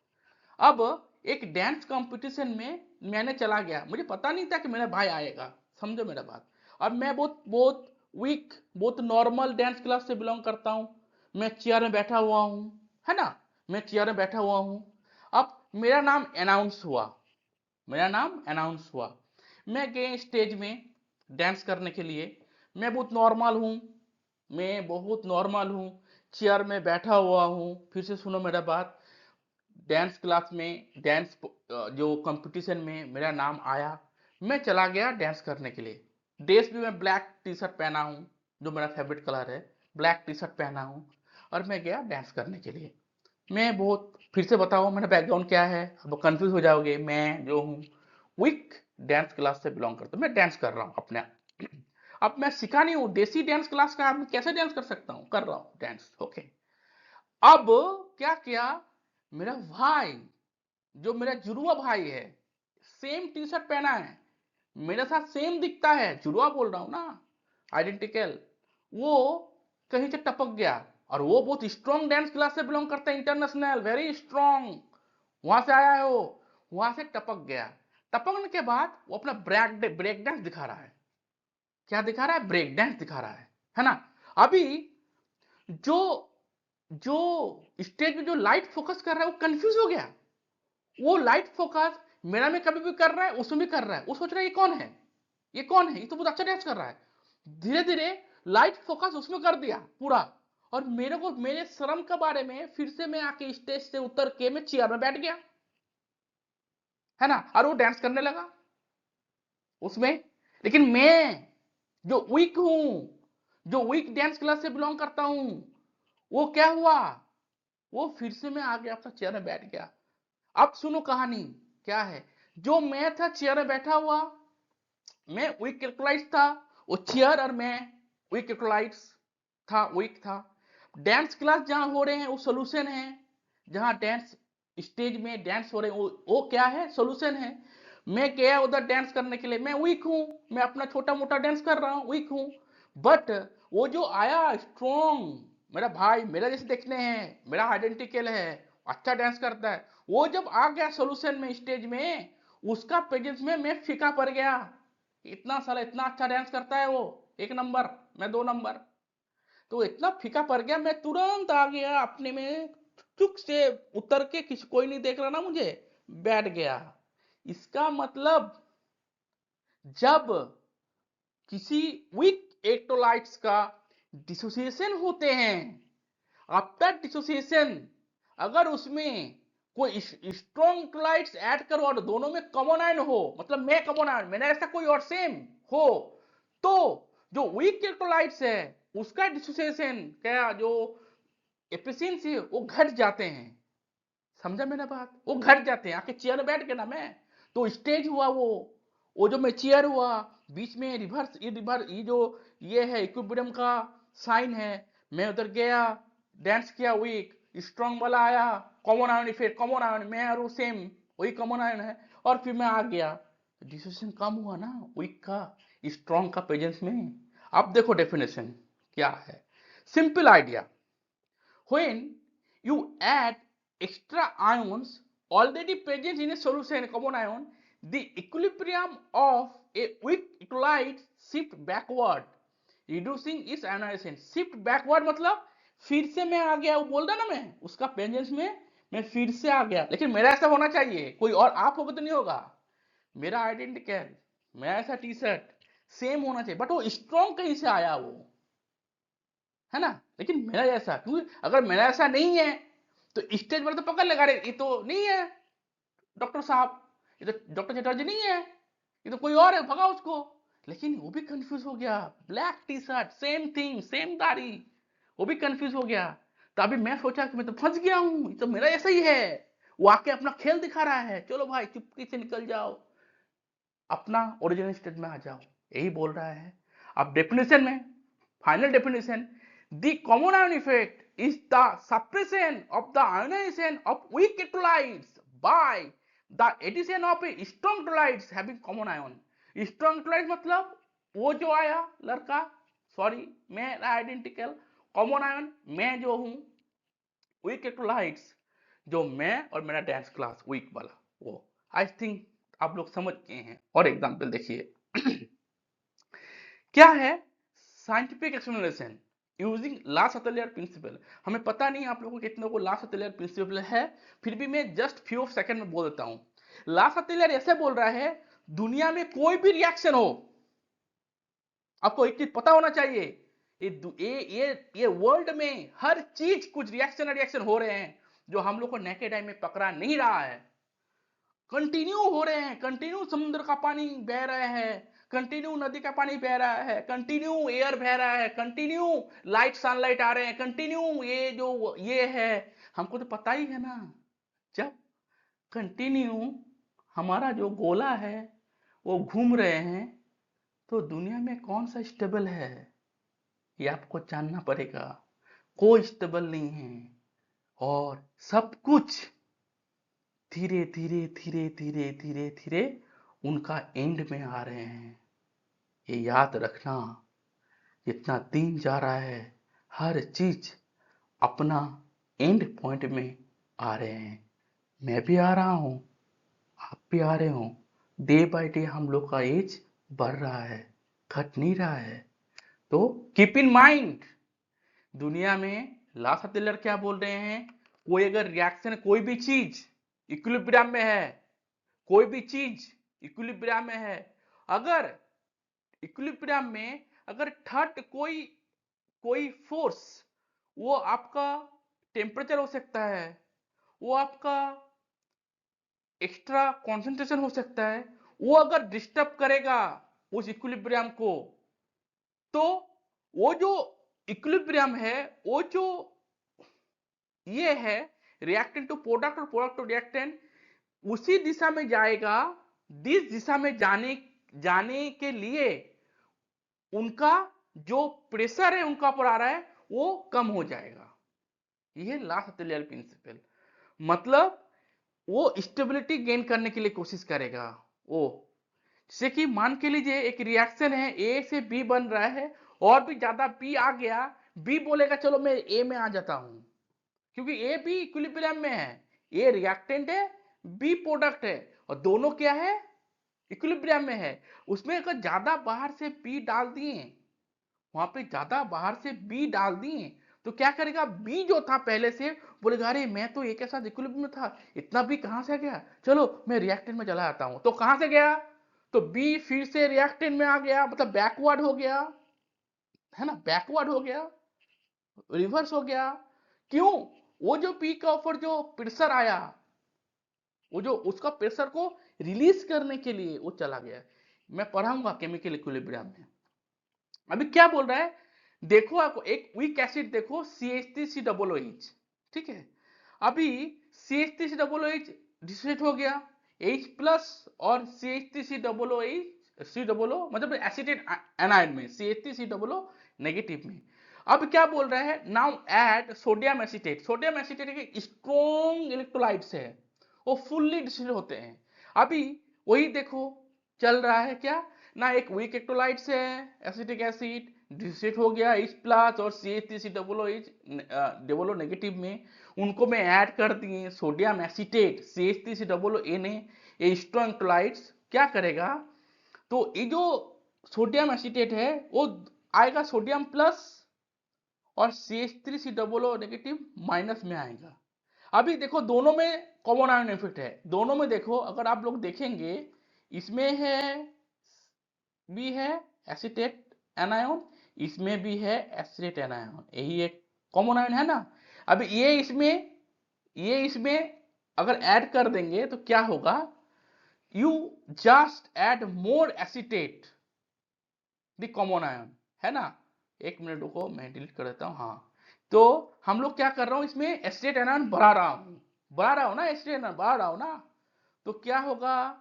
अब एक डांस कंपटीशन में मैंने चला गया, मुझे पता नहीं था कि मेरा भाई आएगा, समझो मेरा बात। और मैं बहुत बहुत वीक बहुत नॉर्मल डांस क्लास से बिलोंग करता हूं, मैं चेयर में बैठा हुआ हूं, है ना, मैं चेयर में बैठा हुआ हूं। अब मेरा नाम अनाउंस हुआ, मेरा नाम अनाउंस हुआ, मैं गए स्टेज में डांस करने के लिए। मैं बहुत नॉर्मल हूँ, मैं बहुत नॉर्मल हूँ, चेयर में बैठा हुआ हूँ। फिर से सुनो मेरा बात, डांस क्लास में, डांस जो कंपटीशन में मेरा नाम आया, मैं चला गया डांस करने के लिए। ड्रेस भी मैं ब्लैक टी शर्ट पहना हूँ, जो मेरा फेवरेट कलर है, ब्लैक टी शर्ट पहना हूँ, और मैं गया डांस करने के लिए। मैं बहुत, फिर से बताओ मेरा बैकग्राउंड क्या है, अब कंफ्यूज हो जाओगे। मैं जो हूँ विक डांस क्लास से बिलोंग करता हूँ, मैं डांस कर रहा हूँ अपने। अब मैं सीखा नहीं हूँ देसी डांस क्लास का, मैं कैसे डांस कर सकता हूँ, कर रहा हूँ डांस, ओके। अब क्या किया, मेरा भाई, जो मेरा जुड़वा भाई है, सेम टी शर्ट पहना है, मेरे साथ सेम दिखता है, जुड़वा बोल रहा हूं ना, आइडेंटिकल, वो कहीं से टपक गया। और वो बहुत स्ट्रॉन्ग डांस क्लास से बिलोंग करता है, इंटरनेशनल, वेरी स्ट्रॉन्ग, वहां से आया है वो, वहां से टपक गया। टपकने के बाद वो अपना ब्रेक डांस दिखा रहा है। क्या दिखा रहा है, ब्रेक डांस दिखा रहा है ना। अभी जो जो स्टेज में जो लाइट फोकस कर रहा है वो कंफ्यूज हो गया। वो लाइट फोकस मेरा में कभी भी कर रहा है, उसमें भी कर रहा है। वो सोच रहा है ये कौन है, ये कौन है, ये तो बहुत अच्छा डांस कर रहा है। धीरे धीरे लाइट फोकस उसमें कर दिया पूरा। और मेरे को, मेरे शर्म के बारे में, फिर से मैं आके स्टेज से उतर के मैं चेयर में बैठ गया, है ना, और वो डांस करने लगा उसमें। लेकिन मैं जो वीक हूं, जो वीक डांस क्लास से बिलोंग करता हूं, वो क्या हुआ, वो फिर से मैं आगे अपना चेयर में बैठ गया। अब सुनो कहानी क्या है। जो मैं था चेयर में बैठा हुआ, मैं वीक इलेक्ट्रोलाइट्स था, वो चेयर और मैं वीक इलेक्ट्रोलाइट्स था, वीक था। डांस क्लास जहां हो रहे हैं वो सोल्यूशन है, जहां डांस स्टेज में डांस हो रहे हैं वो क्या है, सोल्यूशन है। मैं गया उधर डांस करने के लिए, मैं वीक हूं, मैं अपना छोटा मोटा डांस कर रहा हूं, वीक हूं। बट वो जो आया स्ट्रॉन्ग, मेरा भाई, मेरा जैसे देखने हैं, मेरा आइडेंटिकल है, अच्छा डांस करता है, वो जब आ गया सोल्यूशन में, स्टेज में, उसका प्रेजेंस में मैं फीका पड़ गया। इतना साला इतना अच्छा डांस करता है वो, एक नंबर, मैं दो नंबर। तो इतना फीका पड़ गया, मैं तुरंत आ गया अपने में, चुप से उतर के, किसी कोई नहीं देख रहा ना मुझे, बैठ गया। इसका मतलब, जब किसी वीक इलेक्ट्रोलाइट्स का डिसोसिएशन होते हैं, आफ्टर डिसोसिएशन, अगर उसमें कोई स्ट्रॉन्ग इलेक्ट्रोलाइट्स ऐड करो और दोनों में कॉमन आयन हो, मतलब मैं कॉमन आयन, मेरा ऐसा कोई और सेम हो, तो जो वीक इलेक्ट्रोलाइट्स है उसका डिसोसिएशन, क्या जो एफिशिएंसी है, वो घट जाते हैं। समझा मेरा बात, वो घट जाते हैं। आके चेयर में बैठ के ना मैं, तो स्टेज हुआ वो जो मैं चेयर हुआ, बीच में रिवर्स, ये रिवर्स, ये जो ये है इक्विलिब्रियम का साइन है, मैं उधर गया, डांस किया, वीक स्ट्रॉन्ग वाला आया, कॉमन आयन, फिर कॉमन आयन, मैं और वो सेम, वही कॉमन आयन है, और फिर मैं आ गया। डिसोसिएशन कम हुआ ना वीक का स्ट्रॉन्ग का प्रेजेंस में। अब देखो डेफिनेशन क्या है, simple idea, when you add extra ions already present in a solution, common ion, the equilibrium of a weak electrolyte shift backward, reducing its ionization. shift backward मतलब फिर से मैं आ गया, वो बोल रहा ना, मैं उसका प्रेजेंस में मैं फिर से आ गया। लेकिन मेरा ऐसा होना चाहिए, कोई और आप होगा तो नहीं होगा, मेरा आइडेंटिकल, मेरा ऐसा टी शर्ट सेम होना चाहिए, बट वो स्ट्रॉन्ग कहीं से आया वो, है ना। लेकिन मेरा ऐसा, क्योंकि अगर मेरा ऐसा नहीं है तो स्टेज पर तो पकड़ लगा रहे, ये तो नहीं है डॉक्टर साहब, ये तो डॉक्टर चटर्जी नहीं है, ये तो कोई और है, भगा उसको। लेकिन वो भी कंफ्यूज हो गया, black T shirt, same thing, same दाढ़ी, वो भी कंफ्यूज हो गया। तो अभी मैं सोचा कि मैं तो फंस गया हूं, ये तो मेरा ऐसा ही है। वो आके अपना खेल दिखा रहा है, चलो भाई चुपके से निकल जाओ, अपना ओरिजिनल स्टेट में आ जाओ, यही बोल रहा है। अब डेफिनेशन में, final definition, the common ion effect is the suppression of the ionization of weak electrolytes by the addition of a strong electrolytes having common ion. Strong electrolyte मतलब वो जो आया लड़का, सॉरी मेरा आइडेंटिकल, कॉमन आयन मैं जो हूं, weak electrolytes जो मैं और मेरा डांस क्लास वीक वाला, वो आई थिंक आप लोग समझ गए हैं। और एग्जांपल देखिए क्या है, साइंटिफिक एक्सप्लेनेशन, यूजिंग ला सतलियर प्रिंसिपल। हमें पता नहीं आप लोगों को कितनों को ला सतलियर प्रिंसिपल है, फिर भी मैं जस्ट फ्यू ऑफ सेकंड में बोल देता हूं। ला सतलियर ऐसे बोल रहा है, दुनिया में कोई भी रिएक्शन हो, आपको एक चीज पता होना चाहिए, ये वर्ल्ड में हर चीज कुछ रिएक्शन हो रहे हैं जो हम लोग को नेकेड आई में पकड़ा नहीं रहा है, कंटिन्यू हो रहे हैं। कंटिन्यू समुद्र का पानी बह रहा है, कंटिन्यू नदी का पानी बह रहा है, कंटिन्यू एयर बह रहा है, कंटिन्यू लाइट सनलाइट आ रहे हैं, कंटिन्यू ये जो ये है, हमको तो पता ही है ना। जब कंटिन्यू हमारा जो गोला है वो घूम रहे हैं, तो दुनिया में कौन सा स्टेबल है ये आपको जानना पड़ेगा। कोई स्टेबल नहीं है, और सब कुछ धीरे धीरे धीरे धीरे धीरे धीरे उनका एंड में आ रहे हैं। ये याद रखना, जितना दिन जा रहा है हर चीज अपना एंड पॉइंट में आ रहे हैं। मैं भी आ रहा हूं, आप भी आ रहे हो। डे बाय डे हम लोग का एज बढ़ रहा है, घट नहीं रहा है। तो कीप इन माइंड, दुनिया में ला सतलियर क्या बोल रहे हैं, कोई अगर रिएक्शन, कोई भी चीज इक्विलिब्रियम में है, कोई भी चीज इक्विलिब्रियम में है, अगर इक्विलिब्रियम में अगर थर्ड कोई कोई फोर्स, वो आपका टेम्परेचर हो सकता है, वो आपका एक्स्ट्रा कंसंट्रेशन हो सकता है, वो अगर डिस्टर्ब करेगा उस इक्विलिब्रियम को, तो वो जो इक्विलिब्रियम है, वो जो ये है रिएक्टेंट टू प्रोडक्ट और प्रोडक्ट टू रिएक्टेंट, उसी दिशा में जाएगा जिस दिशा में जाने के लिए उनका जो प्रेशर है उनका पर आ रहा है वो कम हो जाएगा। ये ला सतलियर प्रिंसिपल, मतलब वो स्टेबिलिटी गेन करने के लिए कोशिश करेगा। वो जैसे कि मान के लीजिए एक रिएक्शन है, ए से बी बन रहा है, और भी ज्यादा बी आ गया, बी बोलेगा चलो मैं ए में आ जाता हूं, क्योंकि ए भी इक्विलिब्रियम में है। ए रिएक्टेंट है, बी प्रोडक्ट है, और दोनों क्या है, इक्विलिब्रियम में है। उसमें अगर ज्यादा बाहर से बी डाल दिए, वहां पे ज्यादा बाहर से बी डाल दिए, तो क्या करेगा, बी जो था पहले से बोलेगा अरे मैं तो ए के साथ इक्विलिब्रियम में था, इतना बी कहां से गया, चलो मैं रिएक्टेंट में चला जाता हूं। तो कहां से गया, तो बी फिर से रिएक्टेंट में आ गया, मतलब बैकवर्ड हो गया, है ना, बैकवर्ड हो गया, रिवर्स हो गया। क्यों, वो जो पी का ऊपर जो प्रेशर आया, वो जो उसका प्रेशर को रिलीज करने के लिए वो चला गया। मैं पढ़ाऊंगा केमिकल इक्विलिब्रियम में। अभी क्या बोल रहा है, देखो आपको एक वीक एसिड देखो CH3COOH, ठीक है, अभी CH3COOH डिसोसिएट हो गया, H प्लस और CH3COOH COO मतलब एसिटेट एनायन में, CH3COO नेगेटिव में। अब क्या बोल रहा है, now add sodium acetate. Sodium acetate एक स्ट्रॉन्ग इलेक्ट्रोलाइट्स है, वो फुल्ली डिसोसिएट होते हैं। अभी वही देखो चल रहा है क्या ना, एक वीक इलेक्ट्रोलाइट्स है एसिटिक एसिड, डिसोसिएट हो गया H प्लस और CH3COOH डबल नेगेटिव में, उनको मैं ऐड कर दिए सोडियम एसिटेट CH3COO ने, ये स्ट्रॉन्ग इलेक्ट्रोलाइट्स क्या करेगा, तो ये जो सोडियम एसिटेट है वो आएगा सोडियम प्लस और CH3COO नेगेटिव माइनस में आएगा। अभी देखो दोनों में कॉमन आयन इफेक्ट है, दोनों में देखो अगर आप लोग देखेंगे, इसमें है भी है एसिटेट एनायन, इसमें भी है एसिटेट एनायन, यही एक कॉमन आयन है ना। अब ये इसमें अगर ऐड कर देंगे तो क्या होगा, you just add more acetate the common ion, है ना। एक मिनट रुको मैं डिलीट कर देता हूं, हाँ। तो हम लोग क्या कर रहा हूं, इसमें एसिटेट एनायन बढ़ा रहा हूं ना, एसिटेट एनायन बढ़ा रहा हूं ना, तो क्या होगा,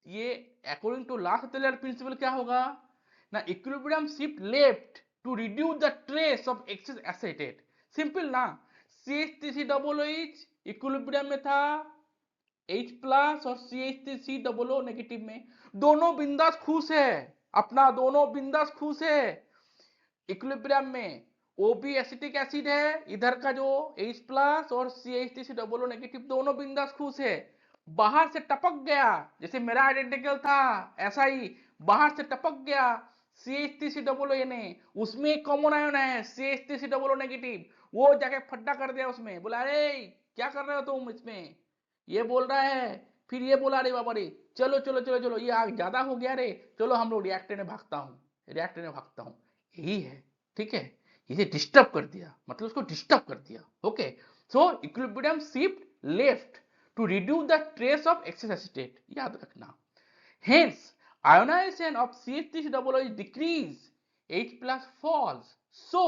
ये according to le Chatelier principle क्या होगा ना, equilibrium shift left to reduce the stress of excess acetate. Simple ना, CH3COOH इक्विलिब्रियम में था H प्लस और CH3COO नेगेटिव में, दोनों बिंदास खुश है, अपना दोनों बिंदास खुश है इक्विलिब्रियम में। वो भी एसिटिक एसिड है, इधर का जो H प्लस और CH3COO नेगेटिव दोनों बिंदास खुश है। बाहर से टपक गया, जैसे मेरा आइडेंटिकल था ऐसा ही बाहर से टपक गया CH3COO उसमें एक कॉमन आयन है CH3COO नेगेटिव, वो जाके फड्डा कर दिया उसमें, बोला अरे क्या कर रहे हो तुम इसमें, ये बोल रहा है, फिर ये बोला अरे बाबा रे चलो चलो चलो चलो ये आग ज्यादा हो गया रे, चलो हम लोग रिएक्टर में भागता हूँ, रिएक्टर में भागता हूँ, यही है। ठीक है, इसे डिस्टर्ब कर दिया, मतलब उसको डिस्टर्ब कर दिया। Okay, so equilibrium shift left to reduce the stress of excess acetate, याद रखना। Hence, ionization of CH3COO is decreased, H plus falls, so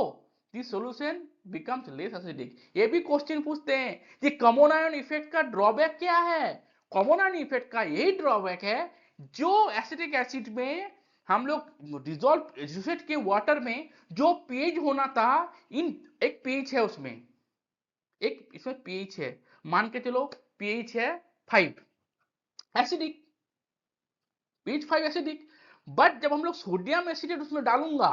the solution becomes less acidic। ये भी क्वेश्चन पूछते हैं कि कॉमन आयन इफेक्ट का drawback क्या है। कॉमन आयन इफेक्ट का यही ड्रॉबैक है, जो एसिटिक एसिड में हम लोग डिजोल्व एसोसिएट के वाटर में जो पीएच होना था, इन एक पीएच है उसमें, एक इसमें पीएच है, मान के चलो पीएच है 5 एसिडिक, पीएच 5 एसिडिक। बट जब हम लोग सोडियम एसिडेट उसमें डालूंगा,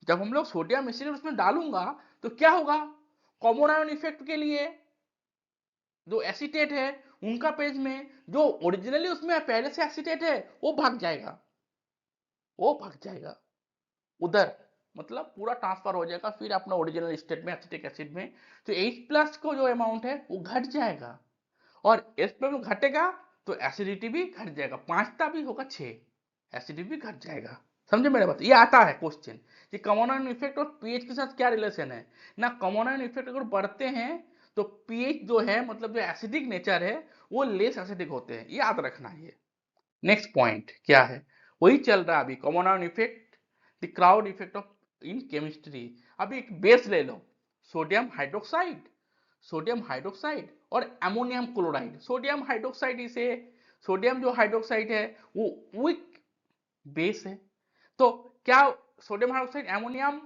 जब हम लोग सोडियम एसिडेट उसमें डालूंगा तो क्या होगा, कॉमन आयन इफेक्ट के लिए जो एसीटेट है उनका पेज में जो ओरिजिनली उसमें पहले से एसीटेट है वो भाग जाएगा, वो भाग जाएगा उधर, मतलब पूरा ट्रांसफर हो जाएगा फिर अपना ओरिजिनल स्टेट में एसिटिक एसिड में। तो H प्लस को जो अमाउंट है वो घट जाएगा, और H प्लस घटेगा तो एसिडिटी भी घट जाएगा, 5 था भी होगा 6, एसिडिटी भी घट जाएगा। समझे मेरे बात, ये आता है क्वेश्चन कि कॉमन आयन इफेक्ट और पीएच के साथ क्या रिलेशन है ना। कॉमन आयन इफेक्ट अगर बढ़ते हैं तो पीएच जो है, मतलब जो एसिडिक नेचर है वो लेस एसिडिक होते हैं, याद रखना। ये नेक्स्ट पॉइंट क्या है, वही चल रहा है अभी, common ion effect, the crowd effect of in chemistry. अभी एक बेस ले लो, सोडियम हाइड्रोक्साइड, सोडियम हाइड्रोक्साइड और अमोनियम क्लोराइड। सोडियम हाइड्रोक्साइड इसे, सोडियम जो हाइड्रोक्साइड है वो वीक बेस है, तो क्या सोडियम हाइड्रोक्साइड अमोनियम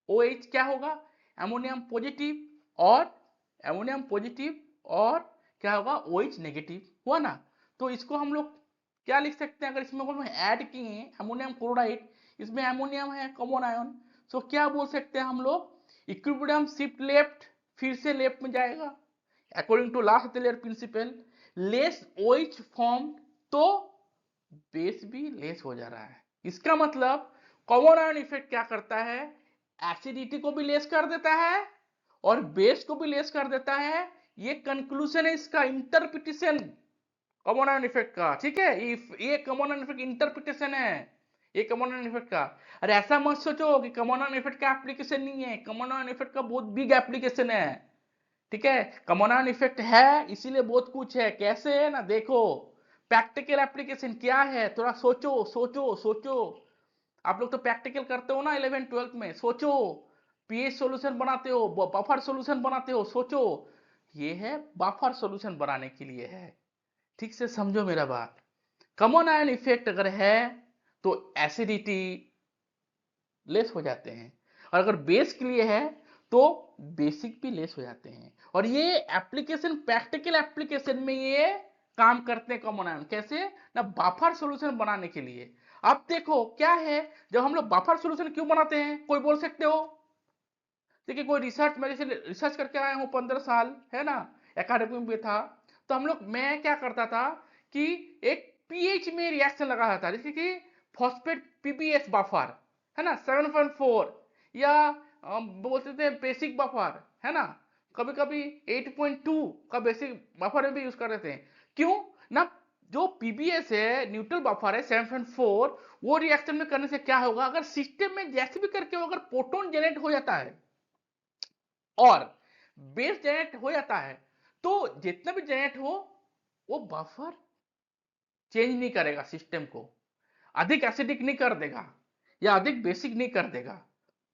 OH क्या होगा, अमोनियम पॉजिटिव, और अमोनियम पॉजिटिव और क्या होगा OH नेगेटिव हुआ ना। तो इसको हम लोग क्या लिख सकते हैं, अगर इसमें हम ऐड किए अमोनियम क्लोराइड, इसमें अमोनियम है कॉमन आयन, तो क्या बोल सकते हैं हम लोग, इक्विलिब्रियम शिफ्ट लेफ्ट, फिर से लेफ्ट में जाएगा according to last layer principle, less OH form, तो बेस भी लेस हो जा रहा है। इसका मतलब कॉमन आयन इफेक्ट क्या करता है, एसिडिटी को भी लेस कर देता है और बेस को भी लेस कर देता है। ये कंक्लूजन है इसका, इंटरप्रिटेशन कॉमन आयन इफेक्ट का। ठीक है, ये कॉमन आयन इफेक्ट इंटरप्रिटेशन है, ये कॉमन आयन इफेक्ट का। अरे ऐसा मत सोचो कि कॉमन आयन इफेक्ट का एप्लीकेशन नहीं है, कॉमन आयन इफेक्ट का बहुत बिग एप्लीकेशन है। ठीक है, कॉमन आयन इफेक्ट है इसीलिए बहुत कुछ है, कैसे है ना, देखो प्रैक्टिकल एप्लीकेशन क्या है, थोड़ा सोचो सोचो सोचो। आप लोग तो प्रैक्टिकल करते हो ना 11 12 में, सोचो, पीएच सॉल्यूशन बनाते हो, बफर सॉल्यूशन बनाते हो, सोचो, ये है बफर सॉल्यूशन बनाने के लिए है। ठीक से समझो मेरा बात, कॉमन आयन इफेक्ट अगर है तो एसिडिटी लेस हो जाते हैं, और अगर बेस के लिए है तो बेसिक भी लेस हो जाते हैं। और ये एप्लीकेशन, प्रैक्टिकल एप्लीकेशन में ये काम करते हैं कॉमन आयन, कैसे ना, बफर सॉल्यूशन बनाने के लिए। अब देखो क्या है, जब हम लोग बफर सॉल्यूशन क्यों बनाते हैं, कोई बोल सकते हो, देखिए कोई रिसर्च, मैं जैसे रिसर्च करके आया हूँ 15 साल है ना, एकेडमी में था, तो हम लोग, मैं क्या करता था कि एक पीएच में रिएक्शन लगाता था, जैसे कि फॉस्फेट पीबीएस बफर है ना 7.4, या बोलते थे बेसिक बफर है ना, कभी कभी 8.2 का बेसिक बफर में भी यूज करते थे। क्यों ना, जो पीबीएस है न्यूट्रल बफर है 7.4, वो रिएक्शन में करने से क्या होगा, अगर सिस्टम में जैसे भी करके अगर प्रोटॉन जनरेट हो जाता है और बेस जनरेट हो जाता है, तो जितना भी जनरेट हो वो बफर चेंज नहीं करेगा, सिस्टम को अधिक एसिडिक नहीं कर देगा या अधिक बेसिक नहीं कर देगा,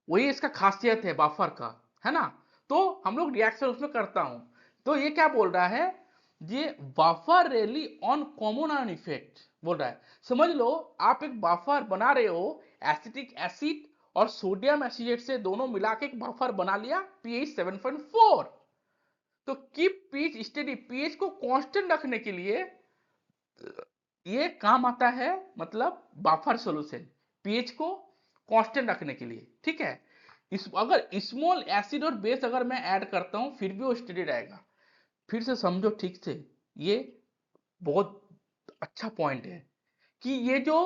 वही इसका खासियत है बफर का, है ना। तो हम लोग रिएक्शन उसमें करता हूं, तो ये क्या बोल रहा है, ये buffer rely on common ion effect बोल रहा है। समझ लो आप एक बफर बना रहे हो, एसिटिक एसिड और सोडियम एसिड से दोनों मिला के एक बफर बना लिया पीएच 7.4, तो कीप पीएच स्टेडी, पीएच को कांस्टेंट रखने के लिए ये काम आता है, मतलब बफर सॉल्यूशन पीएच को कांस्टेंट रखने के लिए। ठीक है, इस अगर स्मॉल एसिड और बेस अगर मैं ऐड करता हूं फिर भी वो स्टेडी रहेगा। फिर से समझो ठीक से, ये बहुत अच्छा पॉइंट है कि ये जो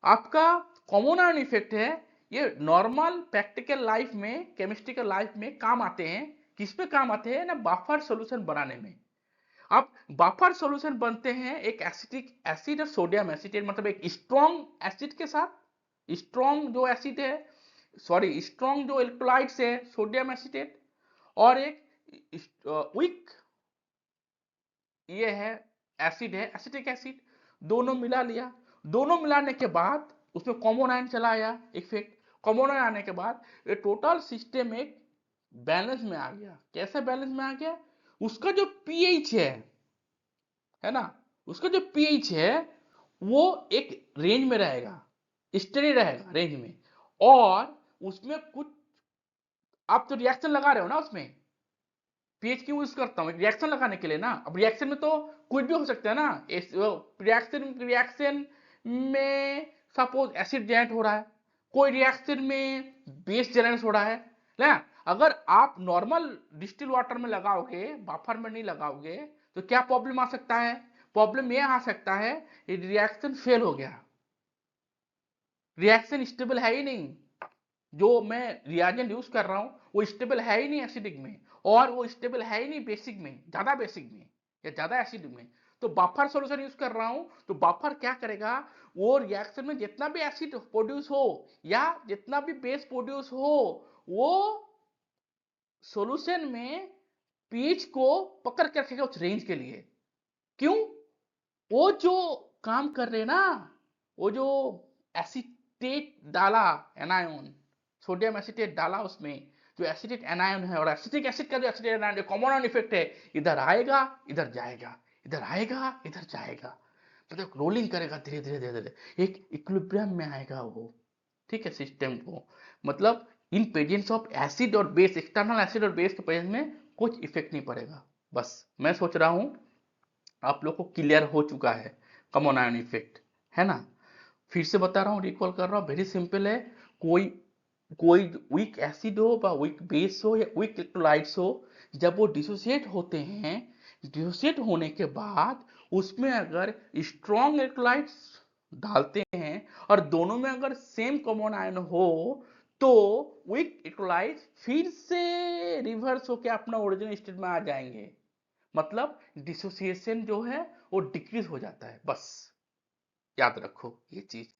आपका कॉमन आयन इफेक्ट है, ये नॉर्मल प्रैक्टिकल लाइफ में, केमिस्ट्री के लाइफ में काम आते हैं। किस पे काम आते हैं ना, बफर सॉल्यूशन बनाने में। अब बफर सॉल्यूशन बनते हैं एक एसिटिक एसिड और सोडियम एसिटेट, मतलब एक स्ट्रॉन्ग एसिड के साथ, स्ट्रॉन्ग जो एसिड है, सॉरी स्ट्रॉन्ग जो इलेक्ट्रोलाइट्स है सोडियम एसिटेट, और एक वीक ये है एसिड है एसिटिक एसिड, दोनों मिला लिया। दोनों मिलाने के बाद उसमें कॉमन आयन चला आया इफेक्ट। कॉमन आयन आने के बाद ये टोटल सिस्टम एक बैलेंस में आ गया। कैसे बैलेंस में आ गया, उसका जो पीएच है ना, उसका जो पीएच है वो एक रेंज में रहेगा, स्टेडी रहेगा रेंज में। और उसमें कुछ आप तो रिएक्शन लगा रहे हो ना, उसमें पीएच क्यों यूज करता हूँ, रिएक्शन लगाने के लिए ना। अब रिएक्शन में तो कुछ भी हो सकता है ना, रिएक्शन रिएक्शन में सपोज एसिड जनरेट हो रहा है, कोई रिएक्शन में बेस जनरेट हो रहा है ना। अगर आप नॉर्मल डिस्टिल वाटर में लगाओगे, बफर में नहीं लगाओगे, तो क्या प्रॉब्लम आ सकता है, प्रॉब्लम ये आ सकता है रिएक्शन फेल हो गया, रिएक्शन स्टेबल है ही नहीं, जो मैं रिएजेंट यूज कर रहा हूं वो स्टेबल है ही नहीं एसिडिक में, और वो स्टेबल है ही नहीं बेसिक में, ज्यादा बेसिक में या ज्यादा एसिडिक में। तो बफर सॉल्यूशन यूज कर रहा हूं, तो बफर क्या करेगा, वो रिएक्शन में जितना भी एसिड प्रोड्यूस हो या जितना भी बेस प्रोड्यूस हो, वो सॉल्यूशन में पीएच को पकड़ के रखेगा उस रेंज के लिए। क्यों, वो जो काम कर रहे हैं ना, वो जो एसीटेट डाला एनायन, सोडियम एसीटेट डाला उसमें, जो एसिटिक एनायन है, और एसिटिक एसिड का जो एसिटिक एनायन जो कॉमन आयन इफेक्ट है, इधर आएगा इधर जाएगा, इधर आएगा इधर जाएगा, मतलब रोलिंग करेगा धीरे धीरे धीरे धीरे, एक इक्विलिब्रियम में आएगा वो, ठीक है, सिस्टम को। मतलब इन प्रेजेंस ऑफ एसिड और बेस, एक्सटर्नल एसिड और बेस के प्रेजेंस में कुछ इफेक्ट नहीं पड़ेगा। बस मैं सोच रहा हूं आप लोग को क्लियर हो चुका है कॉमन आयन इफेक्ट, है ना। फिर से बता रहा हूँ, रिकॉल कर रहा हूँ, वेरी सिंपल है। कोई कोई वीक एसिड हो या वीक बेस हो या वीक इलेक्ट्रोलाइट्स हो, जब वो डिसोसिएट होते हैं, डिसोसिएट होने के बाद उसमें अगर स्ट्रॉन्ग इलेक्ट्रोलाइट्स डालते हैं और दोनों में अगर सेम कॉमन आयन हो, तो वीक इलेक्ट्रोलाइट्स फिर से रिवर्स होकर अपना ओरिजिनल स्टेट में आ जाएंगे, मतलब डिसोसिएशन जो है वो डिक्रीज हो जाता है। बस याद रखो ये चीज।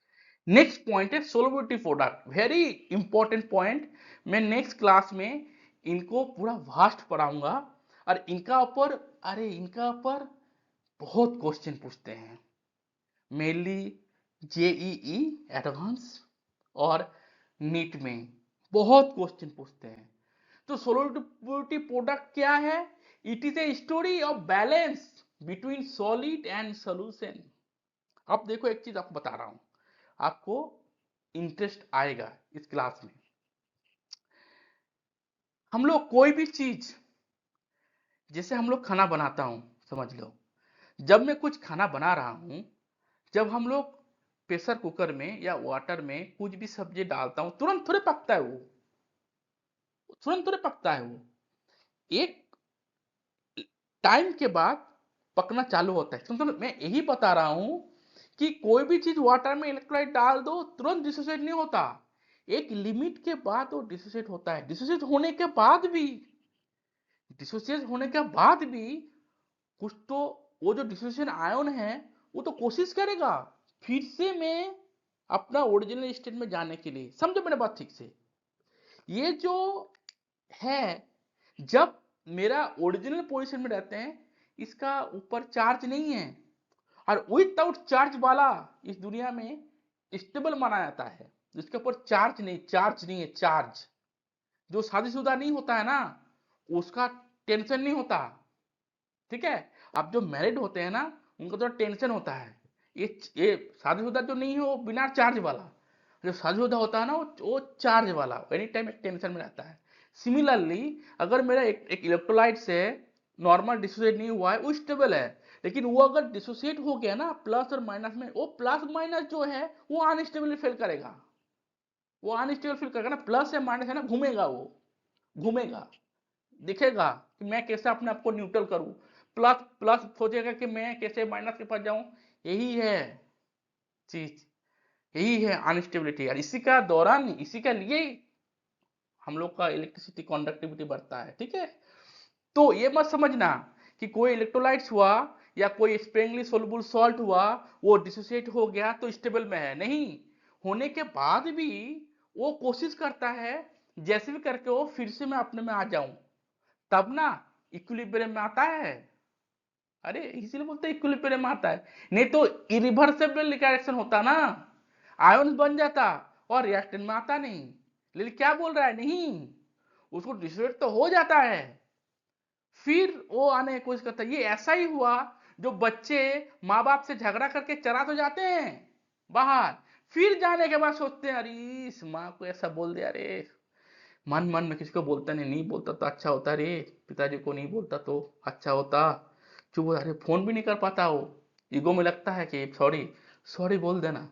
नेक्स्ट पॉइंट है solubility product, very important point. मैं नेक्स्ट क्लास में इनको पूरा वास्ट पढ़ाऊंगा, और इनका ऊपर, अरे इनका ऊपर बहुत क्वेश्चन पूछते हैं, मेनली जेईई एडवांस और नीट में बहुत क्वेश्चन पूछते हैं। तो सोलबिलिटी प्रोडक्ट क्या है, it is a story of balance between solid and solution. अब देखो एक चीज आपको बता रहा हूं, आपको इंटरेस्ट आएगा इस क्लास में। हम लोग कोई भी चीज, जैसे हम लोग खाना बनाता हूं, समझ लो, जब मैं कुछ खाना बना रहा हूं, जब हम लोग प्रेशर कुकर में या वाटर में कुछ भी सब्जी डालता हूं, तुरंत थोड़े पकता है वो, तुरंत थोड़े पकता है वो, एक टाइम के बाद पकना चालू होता है। तो मैं यही बता रहा हूं कि कोई भी चीज वाटर में इलेक्ट्रोलाइट डाल दो, तुरंत डिसोसिएट नहीं होता, एक लिमिट के बाद वो डिसोसिएट होता है। डिसोसिएट होने के बाद भी, डिसोसिएट होने के बाद भी कुछ तो, वो जो डिसोसिएशन आयन है वो तो कोशिश करेगा फिर से मैं अपना ओरिजिनल स्टेट में जाने के लिए। समझो मेरे बात ठीक से, ये जो है, जब मेरा ओरिजिनल पोजीशन में रहते हैं, इसका ऊपर चार्ज नहीं है, और विदाउट चार्ज वाला इस दुनिया में स्टेबल माना जाता है, जिसके ऊपर चार्ज नहीं, चार्ज नहीं है, चार्ज जो शादीशुदा नहीं होता है ना, उसका टेंशन नहीं होता, ठीक है। अब जो मैरिड होते हैं ना, उनका थोड़ा टेंशन होता है। ये शादीशुदा जो नहीं है वो बिना चार्ज वाला, जो शादीशुदा होता है ना वो चार्ज वाला, एनी टाइम एक टेंशन में रहता है। सिमिलरली अगर मेरा एक इलेक्ट्रोलाइट से नॉर्मल डिसोसिएट नहीं हुआ है, वो स्टेबल है, लेकिन वो अगर डिसोसिएट हो गया ना प्लस और माइनस में, वो प्लस माइनस जो है वो अनस्टेबल फील करेगा, वो अनस्टेबल फील करेगा ना, प्लस या माइनस है ना, घूमेगा वो, घूमेगा, दिखेगा कि मैं कैसे अपने आप को न्यूट्रल करूं, प्लस प्लस सोचेगा कि मैं कैसे माइनस के पास जाऊं। यही है चीज, यही है अनस्टेबिलिटी। और इसी का दौरान, इसी का लिए हम लोग का इलेक्ट्रिसिटी कंडक्टिविटी बढ़ता है। ठीक है, तो ये मत समझना कि कोई इलेक्ट्रोलाइट्स हुआ या कोई स्प्रिंगली सोलुबल सॉल्ट हुआ, वो डिसोसिएट हो गया तो स्टेबल में है। नहीं, होने के बाद भी वो कोशिश करता है जैसे भी करके वो फिर से मैं अपने में आ जाऊं, तब ना इक्विलिब्रियम में आता है। अरे इसीलिए बोलते हैं इक्विलिब्रियम में आता है, नहीं तो इरिवर्सिबल रिएक्शन होता ना, आयन बन जाता और रिएक्टेंट में आता नहीं। लेकिन क्या बोल रहा है, नहीं, उसको डिसोसिएट तो हो जाता है, फिर वो आने की कोशिश करता है। ये ऐसा ही हुआ, जो बच्चे माँ बाप से झगड़ा करके चला तो जाते हैं बाहर, फिर जाने के बाद सोचते हैं अरे इस माँ को ऐसा बोल दिया रे, मन मन में किसी को बोलता नहीं, नहीं बोलता तो अच्छा होता रे, पिताजी को नहीं बोलता तो अच्छा होता, चुप, अरे फोन भी नहीं कर पाता वो, ईगो में लगता है कि सॉरी, सॉरी बोल देना,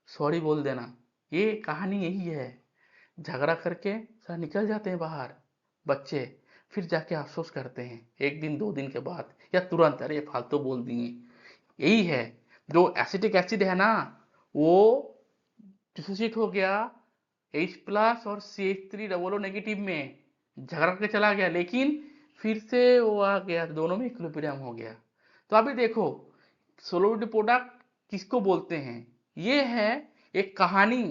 सॉरी बोल देना। ये कहानी यही है, झगड़ा करके सारा निकल जाते हैं बाहर बच्चे, फिर जाके अफसोस करते हैं एक दिन दो दिन के बाद, या तुरंत अरे फालतू बोल दिए। यही है, जो एसिटिक एसिड है ना, वो डिसोसिएट हो गया H प्लस और CH3 डबल ओ नेगेटिव में, झगड़ा करके चला गया, लेकिन फिर से वो आ गया, दोनों में इक्विलिब्रियम हो गया। तो अभी देखो सोलिबिलिटी प्रोडक्ट किसको बोलते हैं, ये है एक कहानी,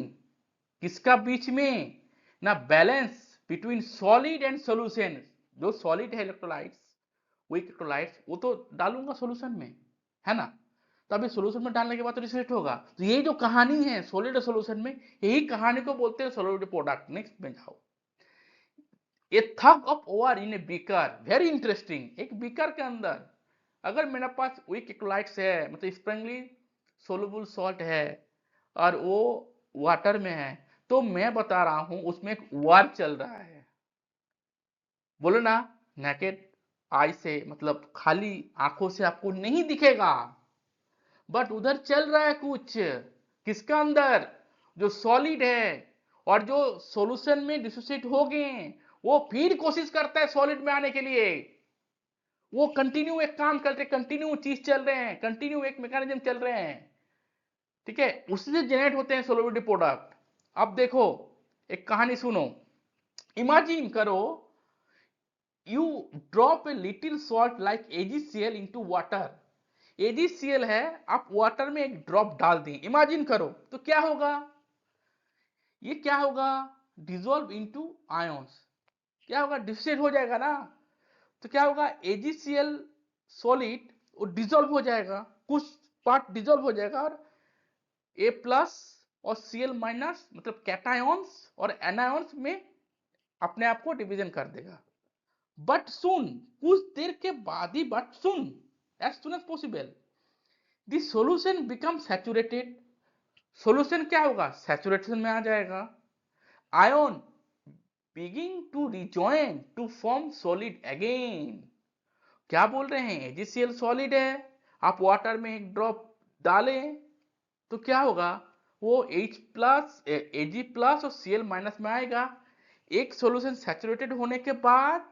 किसका बीच में ना, balance between solid and solution. जो सॉलिड है इलेक्ट्रोलाइट्स, वो इलेक्ट्रोलाइट्स वो तो डालूंगा सॉल्यूशन में, है ना, तो अभी सॉल्यूशन में डालने के बाद तो डिसोसिएट होगा। तो ये जो कहानी है सॉलिड और सॉल्यूशन में, यही कहानी को बोलते हैं सॉलिबिलिटी प्रोडक्ट। नेक्स्ट में जाओ, a tug of war in a beaker, very interesting. एक बीकर के अंदर अगर मेरे पास वीक इलेक्ट्रोलाइट्स है, मतलब स्प्रिंगली सोलुबल सॉल्ट है, और वो वाटर में है, तो मैं बता रहा हूं उसमें एक वार चल रहा है। बोलो ना, नेकेड आई से, मतलब खाली आंखों से आपको नहीं दिखेगा, बट उधर चल रहा है कुछ, किसका अंदर, जो सॉलिड है, और जो सॉल्यूशन में डिसोसिएट हो गए, वो फिर कोशिश करता है सॉलिड में आने के लिए। वो कंटिन्यू एक काम करते, कंटिन्यू चीज चल रहे हैं, कंटिन्यू एक मैकेनिज्म चल रहे हैं। ठीक है, उससे जनरेट होते हैं सोलिबिलिटी प्रोडक्ट। अब देखो एक कहानी सुनो, इमेजिन करो you drop a little salt like AgCl into water. AgCl है, आप वाटर में एक ड्रॉप डाल दें, इमेजिन करो, तो क्या होगा, ये क्या होगा, डिजोल्व इनटू आयंस, क्या होगा, डिसोसिएट हो जाएगा ना। तो क्या होगा, AgCl सॉलिड वो डिजोल्व हो जाएगा, कुछ पार्ट डिजोल्व हो जाएगा, और A प्लस और Cl माइनस, मतलब कैटायंस और एनायंस में अपने आप को डिवीजन कर देगा। बट सुन, कुछ देर के बाद ही, but soon, as soon as possible the solution become saturated. Solution क्या होगा, सैचुरेशन में आ जाएगा। Ion begin to rejoin to form solid again. क्या बोल रहे हैं, AgCl सॉलिड है, आप वाटर में एक ड्रॉप डालें तो क्या होगा, वो H प्लस Ag प्लस और Cl माइनस में आएगा। एक सॉल्यूशन सैचुरेटेड होने के बाद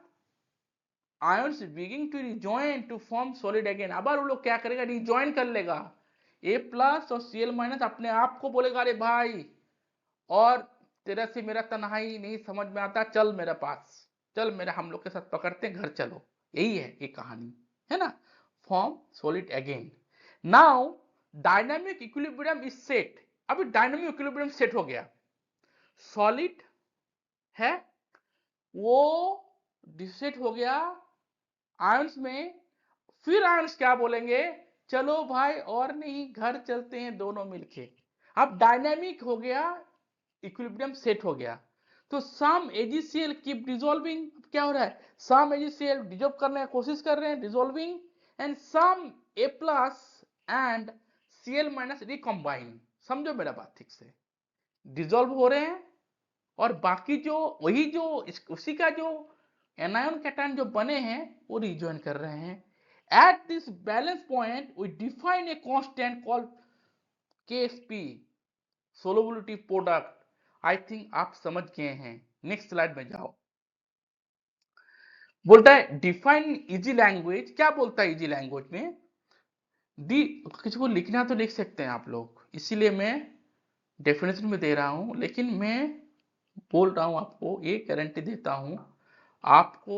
ions begin to rejoin to form solid again, अब वो लोग क्या करेगा, रिजॉइन कर लेगा। A प्लस और Cl माइनस अपने आप को बोलेगा अरे भाई, और तेरा से मेरा तन्हाई नहीं समझ में आता, चल मेरे पास, चल मेरा, हम लोग के साथ पकड़ते घर चलो। यही है ये कहानी, है ना, form solid again. Now dynamic equilibrium is set. अभी डायनामिक इक्विलिब्रियम सेट हो गया, सॉलिड है, वो डिसोसिएट हो गया आयंस में, फिर आयंस क्या बोलेंगे, चलो भाई और नहीं घर चलते हैं दोनों मिलके। अब डायनामिक हो गया, इक्विलिब्रियम सेट हो गया, तो सम AgCl कीप डिसॉल्विंग। क्या हो रहा है, सम AgCl डिसॉल्व करने की कोशिश कर रहे हैं, dissolving, and some A plus and Cl minus recombine. समझो मेरा बात ठीक से, डिसॉल्व हो रहे हैं, और बाकी जो वही जो उसी का जो एनायन कैटायन जो बने हैं वो रिजॉइन कर रहे हैं। At this balance point we define a constant called KSP, solubility product. I think आप समझ गए हैं। नेक्स्ट स्लाइड में जाओ, बोलता है डिफाइन इजी लैंग्वेज। क्या बोलता है इजी लैंग्वेज में, दी किसी को लिखना तो लिख सकते हैं आप लोग, इसीलिए मैं डेफिनेशन में दे रहा हूं, लेकिन मैं बोल रहा हूं आपको, ये गारंटी देता हूं आपको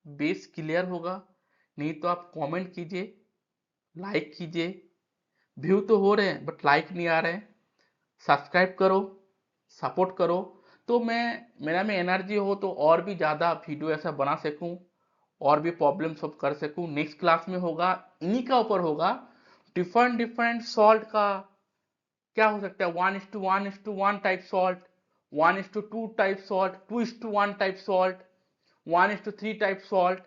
बेस क्लियर होगा। नहीं तो आप कमेंट कीजिए, लाइक कीजिए, व्यू तो हो रहे हैं बट लाइक नहीं आ रहे हैं, सब्सक्राइब करो, सपोर्ट करो, तो मेरा में एनर्जी हो तो और भी ज़्यादा वीडियो ऐसा बना सकूं, और भी प्रॉब्लम सॉल्व कर सकूं। नेक्स्ट क्लास में होगा, इन्हीं का ऊपर होगा, डिफरेंट डिफरेंट सॉल्ट का क्या हो सकता है, 1:1:1 type salt, 1:2 type salt, 2:1 type salt, 1:3 type salt,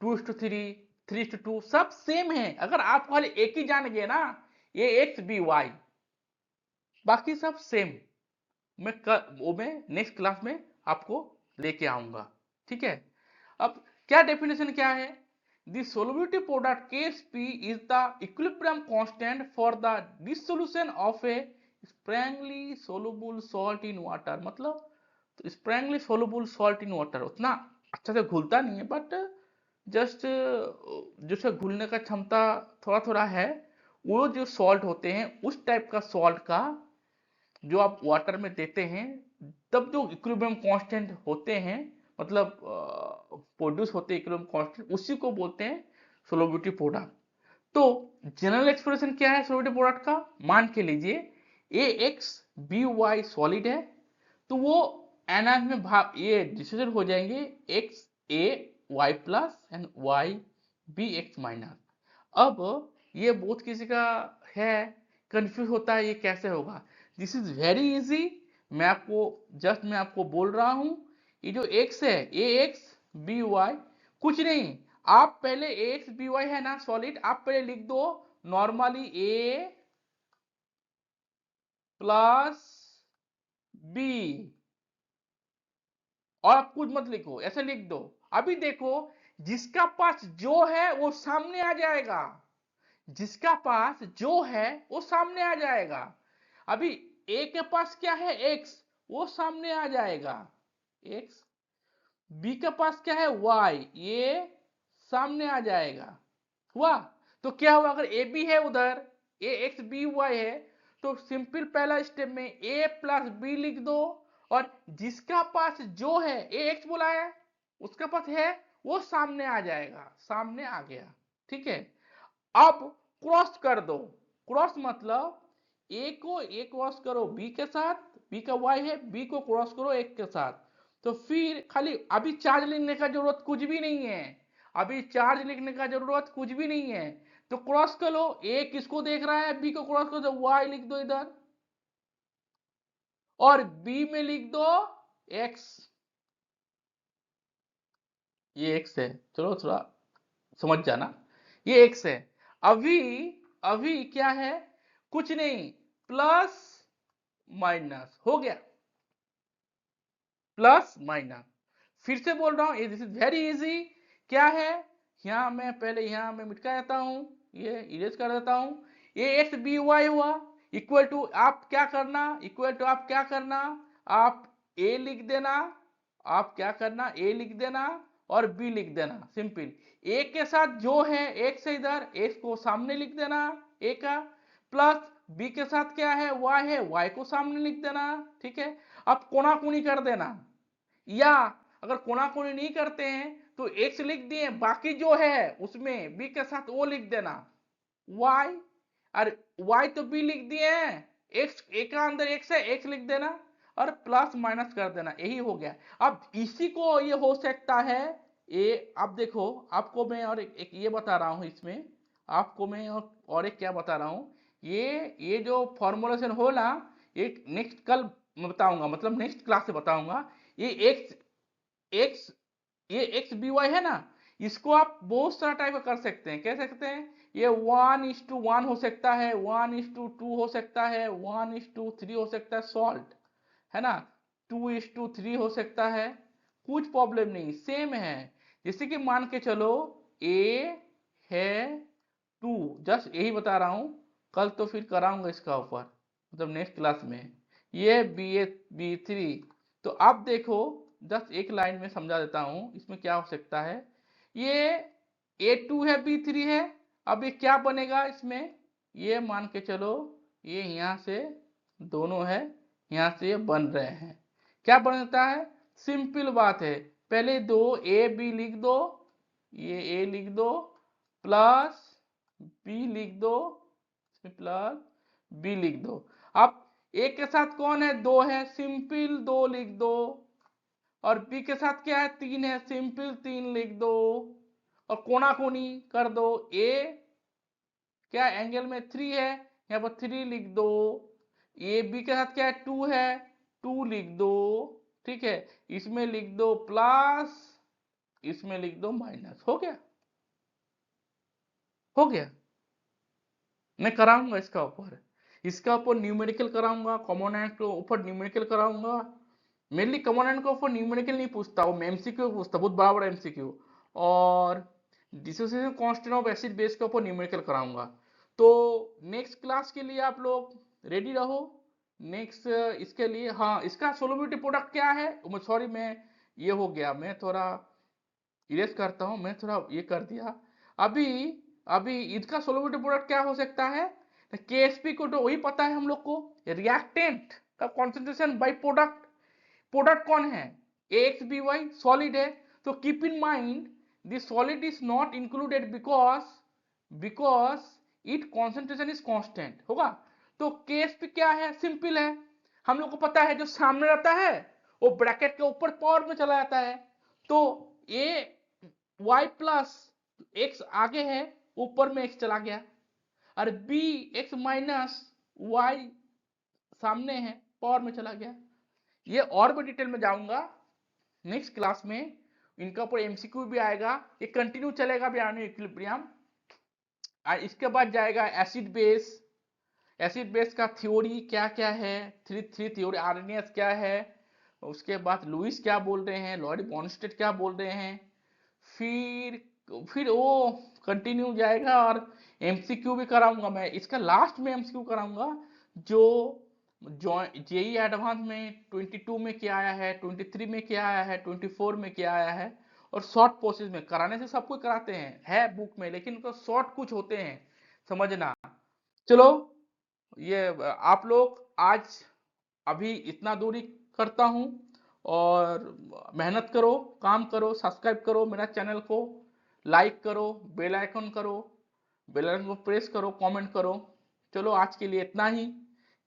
2:3, 3:2, सब सेम है। अगर आप खाली एक ही जान गए ना, ये एक्स बी वाई, बाकी सब सेम। वो मैं नेक्स्ट क्लास में आपको लेके आऊंगा, ठीक है। अब क्या डेफिनेशन क्या है, the solubility product Ksp is the equilibrium constant for the dissolution of A sparingly soluble salt in water. मतलब तो sparingly soluble salt in water उतना अच्छा से घुलता नहीं है, बट जस्ट जैसे घुलने का क्षमता थोड़ा थोड़ा है, वो जो सॉल्ट होते हैं उस टाइप का सॉल्ट का जो आप वाटर में देते हैं, तब जो इक्विलिब्रियम कांस्टेंट होते हैं, मतलब प्रोड्यूस होते हैं इक्विलिब्रियम कांस्टेंट, उसी को बोलते हैं सोलबिलिटी प्रोडक्ट। तो जनरल एक्सप्रेशन क्या है सोलबिलिटी प्रोडक्ट का, मान के लीजिए ए एक्स बी वाई सॉलिड है, तो वो एनान में भाग ये डिसोसिएट हो जाएंगे, x a y plus and y b x minus. अब ये बहुत किसी का है, कंफ्यूज होता है ये कैसे होगा। दिस इज वेरी इजी, मैं आपको बोल रहा हूं, ये जो एक्स है ए एक्स बी वाई, कुछ नहीं, आप पहले ए एक्स बी वाई है ना सॉलिड, आप पहले लिख दो नॉर्मली ए प्लस बी, और आप कुछ मत लिखो, ऐसे लिख दो। अभी देखो, जिसका पास जो है वो सामने आ जाएगा, जिसका पास जो है वो सामने आ जाएगा। अभी ए के पास क्या है एक्स, वो सामने आ जाएगा एक्स, बी के पास क्या है वाई, ये सामने आ जाएगा। हुआ, तो क्या हुआ, अगर ए बी है उधर, ए एक्स बी वाई है, तो सिंपल पहला स्टेप में ए प्लस बी लिख दो, और जिसका पास जो है ए एक्स बोला है, उसका पास है, वो सामने आ जाएगा, सामने आ गया, ठीक है। अब क्रॉस कर दो, क्रॉस मतलब ए क्रॉस करो बी के साथ, बी का वाई है, बी को क्रॉस करो एक के साथ, तो फिर खाली अभी चार्ज लिखने का जरूरत कुछ भी नहीं है, अभी चार्ज लिखने का जरूरत कुछ भी नहीं है। तो क्रॉस करो, ए किसको देख रहा है, बी को क्रॉस करो, तो वाई लिख दो इधर, और बी में लिख दो एक्स, ये एक्स है, चलो थोड़ा समझ जाना, ये एक्स है। अभी अभी क्या है, कुछ नहीं, प्लस माइनस हो गया, प्लस माइनस। फिर से बोल रहा हूं, दिस इज वेरी इजी। क्या है, यहां मैं पहले यहां मैं मिटका देता हूं, ये इरेज कर देता हूं, ए एक्स बी वाई हुआ, इक्वल टू आप क्या करना, इक्वल टू आप क्या करना, आप ए लिख देना, आप क्या करना ए लिख देना, और बी लिख देना, सिंपल। ए के साथ जो है एक्स है, इधर एक्स को सामने लिख देना ए का, प्लस बी के साथ क्या है वाई को सामने लिख देना, ठीक है। अब कोना कोनी कर देना, या अगर कोना कोनी नहीं करते हैं तो एक्स लिख दिए, बाकी जो है उसमें बी के साथ वो लिख देना वाई, और वाई तो बी लिख दिए हैं, एक्स ए का अंदर एक्स है, एक्स लिख देना, और प्लस माइनस कर देना, यही हो गया। अब इसी को ये हो सकता है, ये अब देखो, आपको मैं और एक ये बता रहा हूं इसमें, आपको मैं और एक क्या बता रहा हूं, ये जो फॉर्मुलेशन हो ना, ये नेक्स्ट कल मैं बताऊंगा, मतलब नेक्स्ट क्लास से बताऊंगा। ये एक्स एक्स ये एक्स बी वाई है ना, इसको आप बहुत सारा टाइप का कर सकते हैं, कह सकते हैं ये 1:1 हो सकता है, 1:2 हो सकता है, 1:3 हो सकता है सॉल्ट, है ना, 2:3 हो सकता है, कुछ प्रॉब्लम नहीं, सेम है। जैसे कि मान के चलो ए है 2, जस्ट यही बता रहा हूं, कल तो फिर कराऊंगा इसका ऊपर, मतलब नेक्स्ट क्लास में, ये बी3। तो अब देखो, जस्ट एक लाइन में समझा देता हूं इसमें क्या हो सकता है, ये A2 है B3 है, अब ये क्या बनेगा इसमें, ये मान के चलो ये यहाँ से दोनों है, यहाँ से ये बन रहे हैं, क्या बनता है, सिंपल बात है, पहले दो ए बी लिख दो, ये ए लिख दो प्लस बी लिख दो, प्लस बी लिख दो। अब ए के साथ कौन है, दो है, सिंपल दो लिख दो, और बी के साथ क्या है, तीन है, सिंपल तीन लिख दो, और कोना कोनी कर दो, ए क्या एंगल में थ्री है, यहाँ पर थ्री लिख दो, ए बी के साथ क्या है, टू है, टू लिख दो, ठीक है, इसमें लिख दो प्लस, इसमें लिख दो माइनस, हो गया, हो गया। मैं कराऊंगा इसका ऊपर न्यूमेरिकल कराऊंगा, कॉमन एंड के ऊपर न्यूमेरिकल कराऊंगा, मेनली कॉमन एंड के ऊपर न्यूमेरिकल नहीं पूछता, वो एमसीक्यू पूछता, बहुत बड़ा बड़ा एमसीक्यू, और dissociation constant of acid base के ऊपर न्यूमेरिकल कराऊंगा। तो नेक्स्ट क्लास के लिए आप लोग रेडी रहो, नेक्स्ट इसके लिए, हाँ इसका सोलबिलिटी प्रोडक्ट क्या है, सॉरी मैं ये हो गया, मैं थोड़ा इरेज करता हूं, मैं थोड़ा ये कर दिया, अभी अभी इसका सोलबिलिटी प्रोडक्ट क्या हो सकता है, केएसपी को तो वही पता है हम लोग को, रिएक्टेंट का कॉन्सेंट्रेशन बाई प्रोडक्ट, प्रोडक्ट कौन है, एक्स बी वाई सॉलिड है, तो keep in mind this solid is not included because it concentration is constant होगा। तो केस पे क्या है, सिंपल है, हम लोग को पता है जो सामने रहता है वो ब्रैकेट के ऊपर पावर में चला जाता है, तो ए वाई प्लस एक्स आगे है, ऊपर में एक्स चला गया, और बी एक्स माइनस वाई सामने है, पावर में चला गया। ये और भी डिटेल में जाऊंगा नेक्स्ट क्लास में, इनका ऊपर एमसीक्यू भी आएगा, ये कंटिन्यू चलेगा भी इक्विलिब्रियम। इसके बाद जाएगा एसिड बेस का थ्योरी क्या क्या है, थ्री थ्री थ्योरी, आरएनएस क्या है, उसके बाद लुइस क्या बोल रहे हैं, लॉरी बॉन्स्टेड क्या बोल रहे हैं, फिर वो कंटिन्यू जाएगा, और एमसीक्यू भी कराऊंगा मैं, इसका लास्ट में एमसीक्यू कराऊंगा जो जेई एडवांस में 22 में क्या आया है, 23 में क्या आया है, 24 में क्या आया है, और शॉर्ट प्रोसेस में कराने से सब कुछ कराते हैं, है बुक में, लेकिन उनका शॉर्ट कुछ होते हैं, समझना। चलो ये आप लोग आज अभी इतना दूरी करता हूं, और मेहनत करो, काम करो, सब्सक्राइब करो मेरा चैनल को, लाइक करो, बेल आइकन करो, बेल आइकन को प्रेस करो, कमेंट करो। चलो आज के लिए इतना ही,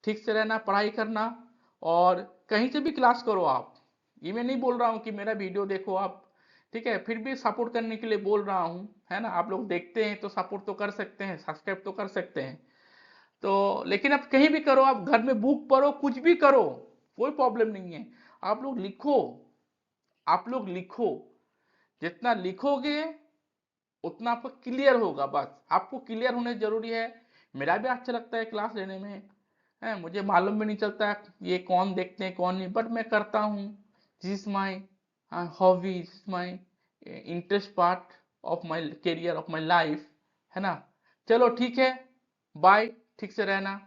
ठीक से रहना, पढ़ाई करना, और कहीं से भी क्लास करो आप, ये मैं नहीं बोल रहा हूँ कि मेरा वीडियो देखो आप, ठीक है, फिर भी सपोर्ट करने के लिए बोल रहा हूँ, है ना, आप लोग देखते हैं तो सपोर्ट तो कर सकते हैं, सब्सक्राइब तो कर सकते हैं, तो लेकिन आप कहीं भी करो, आप घर में बुक पढ़ो, कुछ भी करो, कोई प्रॉब्लम नहीं है, आप लोग लिखो, आप लोग लिखो, जितना लिखोगे उतना आपको क्लियर होगा, बस आपको क्लियर होने जरूरी है। मेरा भी अच्छा लगता है क्लास लेने में, है, मुझे मालूम भी नहीं चलता ये कौन देखते हैं कौन नहीं, बट मैं करता हूँ, this is my hobby, my interest part of my career of my life, है ना। चलो ठीक है, बाय, ठीक से रहना।